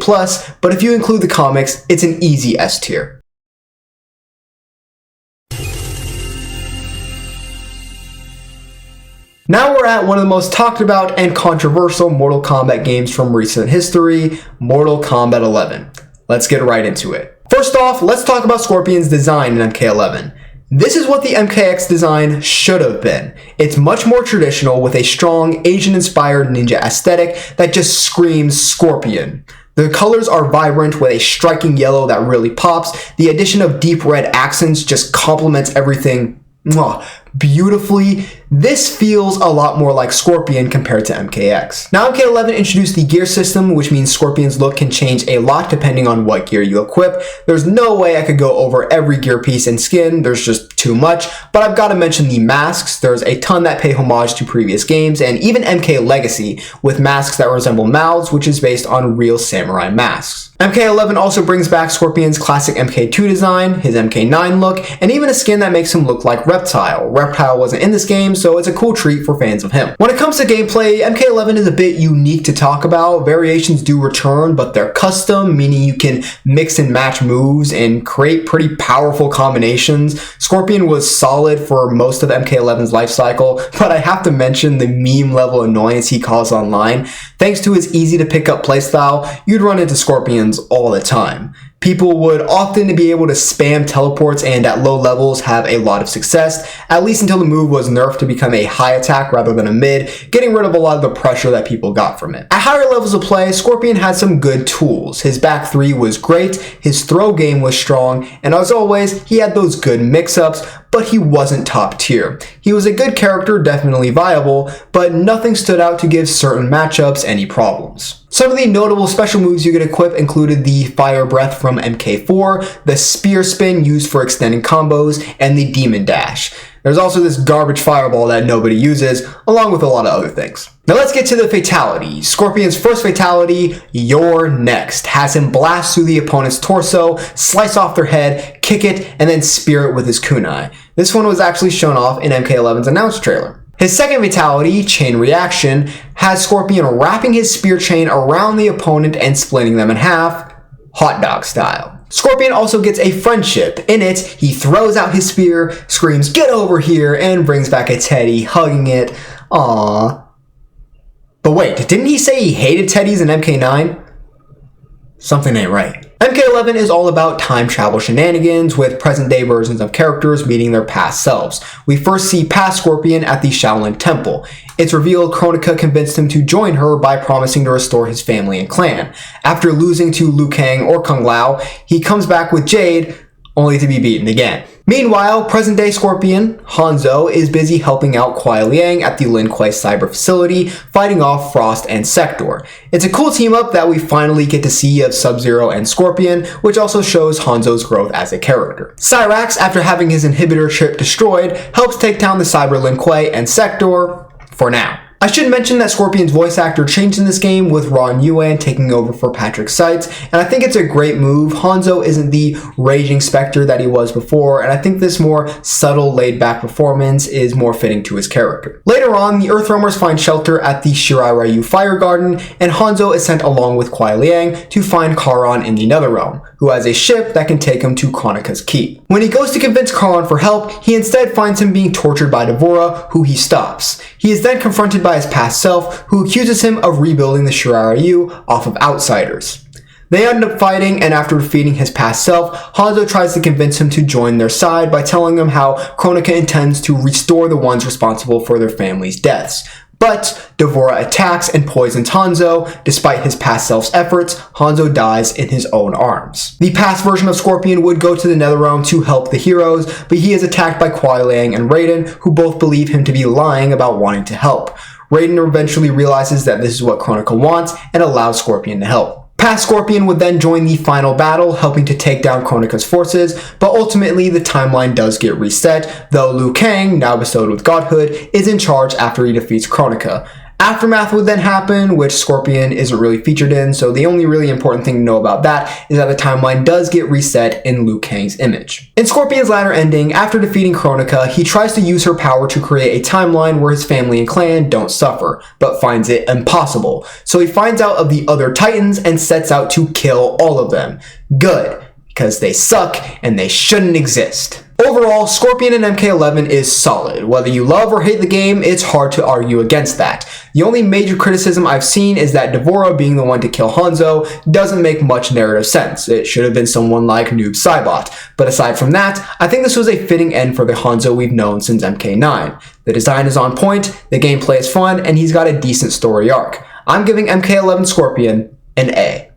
but if you include the comics, it's an easy S tier. Now we're at one of the most talked about and controversial Mortal Kombat games from recent history, Mortal Kombat 11. Let's get right into it. First off, let's talk about Scorpion's design in MK11. This is what the MKX design should have been. It's much more traditional with a strong Asian-inspired ninja aesthetic that just screams Scorpion. The colors are vibrant with a striking yellow that really pops. The addition of deep red accents just complements everything beautifully. This feels a lot more like Scorpion compared to MKX. Now MK11 introduced the gear system, which means Scorpion's look can change a lot depending on what gear you equip. There's no way I could go over every gear piece and skin, there's just too much, but I've got to mention the masks. There's a ton that pay homage to previous games, and even MK Legacy with masks that resemble mouths, which is based on real samurai masks. MK11 also brings back Scorpion's classic MK2 design, his MK9 look, and even a skin that makes him look like Reptile. Reptile wasn't in this game, so it's a cool treat for fans of him. When it comes to gameplay, MK11 is a bit unique to talk about. Variations do return, but they're custom, meaning you can mix and match moves and create pretty powerful combinations. Scorpion was solid for most of MK11's life cycle, but I have to mention the meme level annoyance he caused online. Thanks to his easy to pick up playstyle, you'd run into Scorpions all the time. People would often be able to spam teleports and at low levels have a lot of success, at least until the move was nerfed to become a high attack rather than a mid, getting rid of a lot of the pressure that people got from it. At higher levels of play, Scorpion had some good tools. His back three was great, his throw game was strong, and as always, he had those good mix-ups, but he wasn't top tier. He was a good character, definitely viable, but nothing stood out to give certain matchups any problems. Some of the notable special moves you could equip included the Fire Breath from MK4, the Spear Spin used for extending combos, and the Demon Dash. There's also this garbage fireball that nobody uses, along with a lot of other things. Now let's get to the fatalities. Scorpion's first fatality, You're Next, has him blast through the opponent's torso, slice off their head, kick it, and then spear it with his kunai. This one was actually shown off in MK11's announced trailer. His second fatality, Chain Reaction, has Scorpion wrapping his spear chain around the opponent and splitting them in half, hot dog style. Scorpion also gets a friendship. In it, he throws out his spear, screams, "Get over here," and brings back a teddy, hugging it. Aww. But wait, didn't he say he hated teddies in MK9? Something ain't right. MK11 is all about time travel shenanigans with present-day versions of characters meeting their past selves. We first see past Scorpion at the Shaolin Temple. It's revealed Kronika convinced him to join her by promising to restore his family and clan. After losing to Liu Kang or Kung Lao, he comes back with Jade, only to be beaten again. Meanwhile, present-day Scorpion, Hanzo, is busy helping out Kuai Liang at the Lin Kuei cyber facility, fighting off Frost and Sector. It's a cool team-up that we finally get to see of Sub-Zero and Scorpion, which also shows Hanzo's growth as a character. Cyrax, after having his inhibitor chip destroyed, helps take down the cyber Lin Kuei and Sector, for now. I should mention that Scorpion's voice actor changed in this game with Ron Yuan taking over for Patrick Seitz, and I think it's a great move. Hanzo isn't the raging spectre that he was before, and I think this more subtle, laid-back performance is more fitting to his character. Later on, the Earthrealmers find shelter at the Shirai Ryu Fire Garden, and Hanzo is sent along with Kuai Liang to find Charon in the Netherrealm, who has a ship that can take him to Kronika's Keep. When he goes to convince Charon for help, he instead finds him being tortured by D'Vorah, who he stops. He is then confronted by his past self, who accuses him of rebuilding the Shirai Ryu off of outsiders. They end up fighting, and after defeating his past self, Hanzo tries to convince him to join their side by telling him how Kronika intends to restore the ones responsible for their family's deaths. But D'Vorah attacks and poisons Hanzo. Despite his past self's efforts, Hanzo dies in his own arms. The past version of Scorpion would go to the Netherrealm to help the heroes, but he is attacked by Kuai Liang and Raiden, who both believe him to be lying about wanting to help. Raiden eventually realizes that this is what Kronika wants and allows Scorpion to help. Past Scorpion would then join the final battle, helping to take down Kronika's forces, but ultimately the timeline does get reset, though Liu Kang, now bestowed with godhood, is in charge after he defeats Kronika. Aftermath would then happen, which Scorpion isn't really featured in, so the only really important thing to know about that is that the timeline does get reset in Liu Kang's image. In Scorpion's latter ending, after defeating Kronika, he tries to use her power to create a timeline where his family and clan don't suffer, but finds it impossible. So he finds out of the other Titans and sets out to kill all of them. Good, because they suck and they shouldn't exist. Overall, Scorpion in MK11 is solid. Whether you love or hate the game, it's hard to argue against that. The only major criticism I've seen is that D'Vorah being the one to kill Hanzo doesn't make much narrative sense. It should have been someone like Noob Saibot. But aside from that, I think this was a fitting end for the Hanzo we've known since MK9. The design is on point, the gameplay is fun, and he's got a decent story arc. I'm giving MK11 Scorpion an A.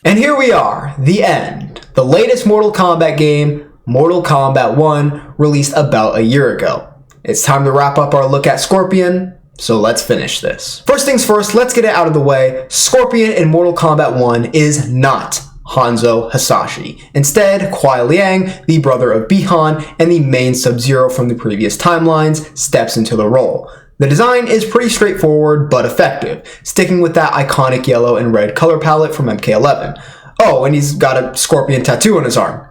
And here we are, the end. The latest Mortal Kombat game, Mortal Kombat 1, released about a year ago. It's time to wrap up our look at Scorpion, so let's finish this. First things first, let's get it out of the way. Scorpion in Mortal Kombat 1 is not Hanzo Hasashi. Instead, Kuai Liang, the brother of Bi-Han and the main Sub-Zero from the previous timelines, steps into the role. The design is pretty straightforward but effective, sticking with that iconic yellow and red color palette from MK11. Oh, and he's got a scorpion tattoo on his arm.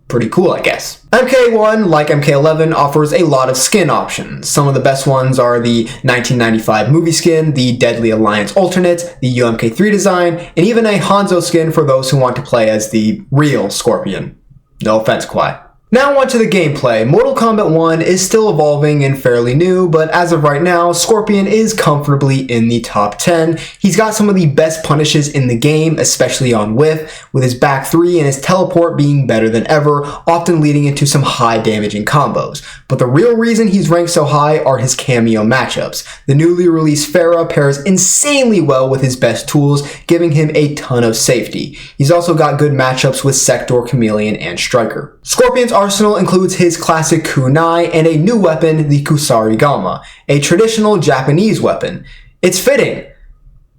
Pretty cool, I guess. MK1, like MK11, offers a lot of skin options. Some of the best ones are the 1995 movie skin, the Deadly Alliance alternate, the UMK3 design, and even a Hanzo skin for those who want to play as the real Scorpion. No offense, Kuai. Now on to the gameplay. Mortal Kombat 1 is still evolving and fairly new, but as of right now, Scorpion is comfortably in the top 10. He's got some of the best punishes in the game, especially on Whiff, with his back 3 and his teleport being better than ever, often leading into some high damaging combos. But the real reason he's ranked so high are his cameo matchups. The newly released Pharah pairs insanely well with his best tools, giving him a ton of safety. He's also got good matchups with Sector, Chameleon, and Striker. Scorpion's arsenal includes his classic kunai and a new weapon, the Kusarigama, a traditional Japanese weapon. It's fitting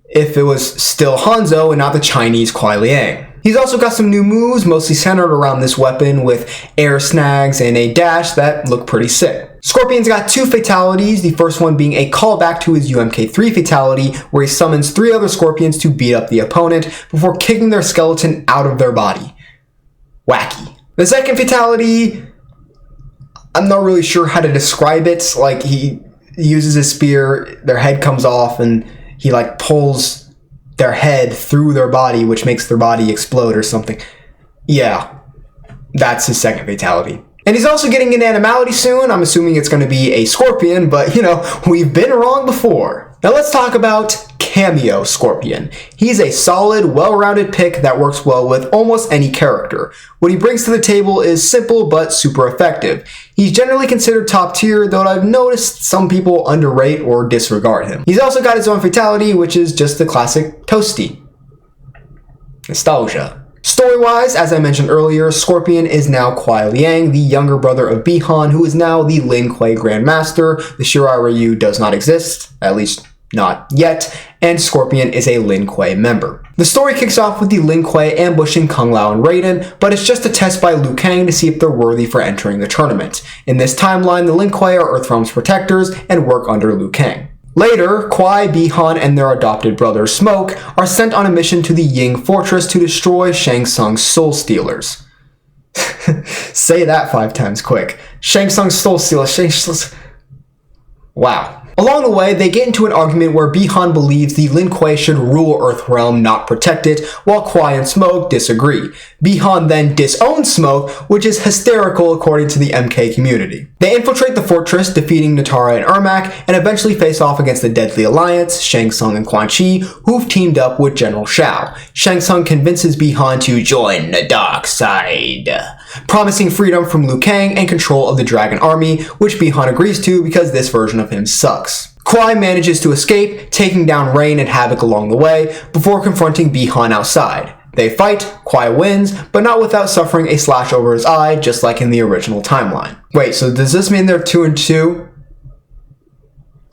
if it was still Hanzo and not the Chinese Kuai Liang. He's also got some new moves, mostly centered around this weapon, with air snags and a dash that look pretty sick. Scorpion's got 2 fatalities, the first one being a callback to his UMK3 fatality, where he summons 3 other Scorpions to beat up the opponent before kicking their skeleton out of their body. Wacky. The second fatality, I'm not really sure how to describe it. Like, he uses his spear, their head comes off, and he like pulls their head through their body, which makes their body explode or something. Yeah, that's his second fatality. And he's also getting an animality soon. I'm assuming it's going to be a Scorpion, but you know, we've been wrong before. Now let's talk about Cameo Scorpion. He's a solid, well-rounded pick that works well with almost any character. What he brings to the table is simple but super effective. He's generally considered top tier, though I've noticed some people underrate or disregard him. He's also got his own fatality, which is just the classic Toasty. Nostalgia. Story-wise, as I mentioned earlier, Scorpion is now Kuai Liang, the younger brother of Bi-Han, who is now the Lin Kuei Grandmaster. The Shirai Ryu does not exist, at least not yet, and Scorpion is a Lin Kuei member. The story kicks off with the Lin Kuei ambushing Kung Lao and Raiden, but it's just a test by Liu Kang to see if they're worthy for entering the tournament. In this timeline, the Lin Kuei are Earthrealm's protectors and work under Liu Kang. Later, Kuai, Bi-Han, and their adopted brother Smoke are sent on a mission to the Ying Fortress to destroy Shang Tsung's Soul Stealers. Say that 5 times quick. Shang Tsung's Soul Stealers. Wow. Along the way, they get into an argument where Bi-Han believes the Lin Kuei should rule Earthrealm, not protect it, while Kuai and Smoke disagree. Bi-Han then disowns Smoke, which is hysterical according to the MK community. They infiltrate the fortress, defeating Natara and Ermac, and eventually face off against the Deadly Alliance, Shang Tsung and Quan Chi, who've teamed up with General Shao. Shang Tsung convinces Bi-Han to join the dark side, promising freedom from Liu Kang and control of the Dragon Army, which Bi-Han agrees to because this version of him sucks. Kuai manages to escape, taking down Rain and Havoc along the way, before confronting Bi-Han outside. They fight, Kuai wins, but not without suffering a slash over his eye, just like in the original timeline. Wait, so does this mean they're 2-2?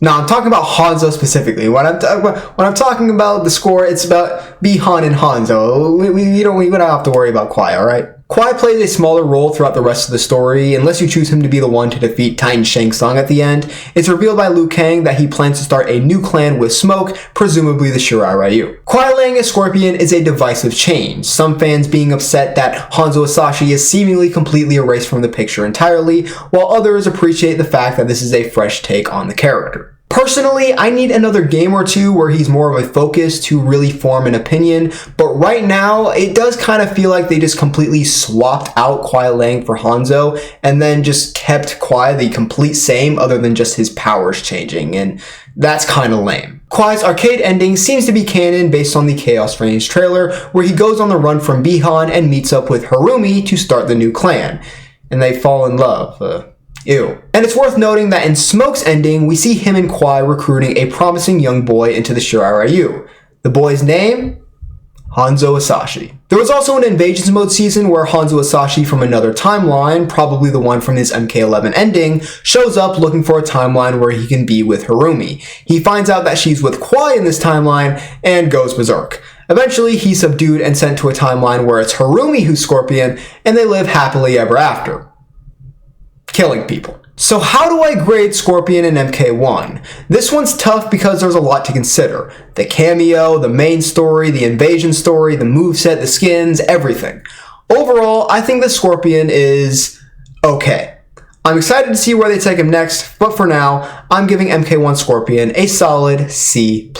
No, I'm talking about Hanzo specifically. When I'm talking about the score, it's about Bi-Han and Hanzo. We don't have to worry about Kuai, alright? Kuai plays a smaller role throughout the rest of the story, unless you choose him to be the one to defeat Titan Shang Tsung at the end. It's revealed by Liu Kang that he plans to start a new clan with Smoke, presumably the Shirai Ryu. Kuai Liang as Scorpion is a divisive change, some fans being upset that Hanzo Hasashi is seemingly completely erased from the picture entirely, while others appreciate the fact that this is a fresh take on the character. Personally, I need another game or two where he's more of a focus to really form an opinion, but right now, it does kind of feel like they just completely swapped out Kuai Liang for Hanzo, and then just kept Kuai the complete same other than just his powers changing, and that's kind of lame. Kuai's arcade ending seems to be canon based on the Chaos Reigns trailer, where he goes on the run from Bi-Han and meets up with Harumi to start the new clan, and they fall in love. Ew. And it's worth noting that in Smoke's ending, we see him and Kuai recruiting a promising young boy into the Shirai Ryu. The boy's name? Hanzo Asashi. There was also an Invasions Mode season where Hanzo Asashi from another timeline, probably the one from his MK11 ending, shows up looking for a timeline where he can be with Harumi. He finds out that she's with Kwai in this timeline and goes berserk. Eventually, he's subdued and sent to a timeline where it's Harumi who's Scorpion, and they live happily ever after, killing people. So how do I grade Scorpion in MK1? This one's tough because there's a lot to consider. The cameo, the main story, the invasion story, the moveset, the skins, everything. Overall, I think the Scorpion is okay. I'm excited to see where they take him next, but for now, I'm giving MK1 Scorpion a solid C+.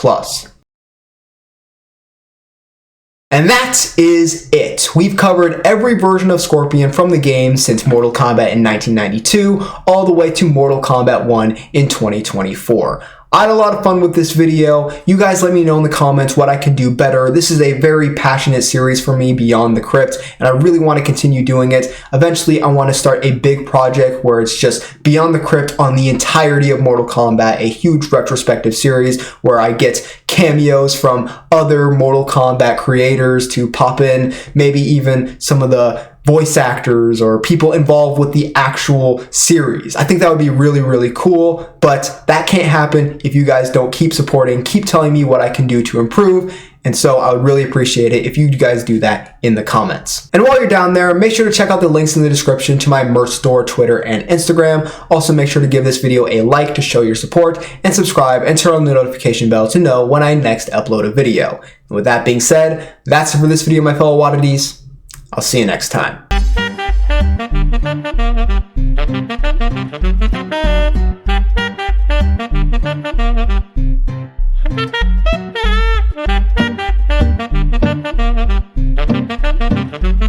And that is it. We've covered every version of Scorpion from the game since Mortal Kombat in 1992, all the way to Mortal Kombat 1 in 2024. I had a lot of fun with this video. You guys let me know in the comments what I can do better. This is a very passionate series for me, Beyond the Krypt, and I really want to continue doing it. Eventually, I want to start a big project where it's just Beyond the Krypt on the entirety of Mortal Kombat, a huge retrospective series where I get cameos from other Mortal Kombat creators to pop in, maybe even some of the voice actors or people involved with the actual series. I think that would be really, really cool, but that can't happen if you guys don't keep supporting, keep telling me what I can do to improve, and so I would really appreciate it if you guys do that in the comments. And while you're down there, make sure to check out the links in the description to my merch store, Twitter, and Instagram. Also, make sure to give this video a like to show your support, and subscribe and turn on the notification bell to know when I next upload a video. And with that being said, that's it for this video, my fellow Waddities. I'll see you next time. Thank you.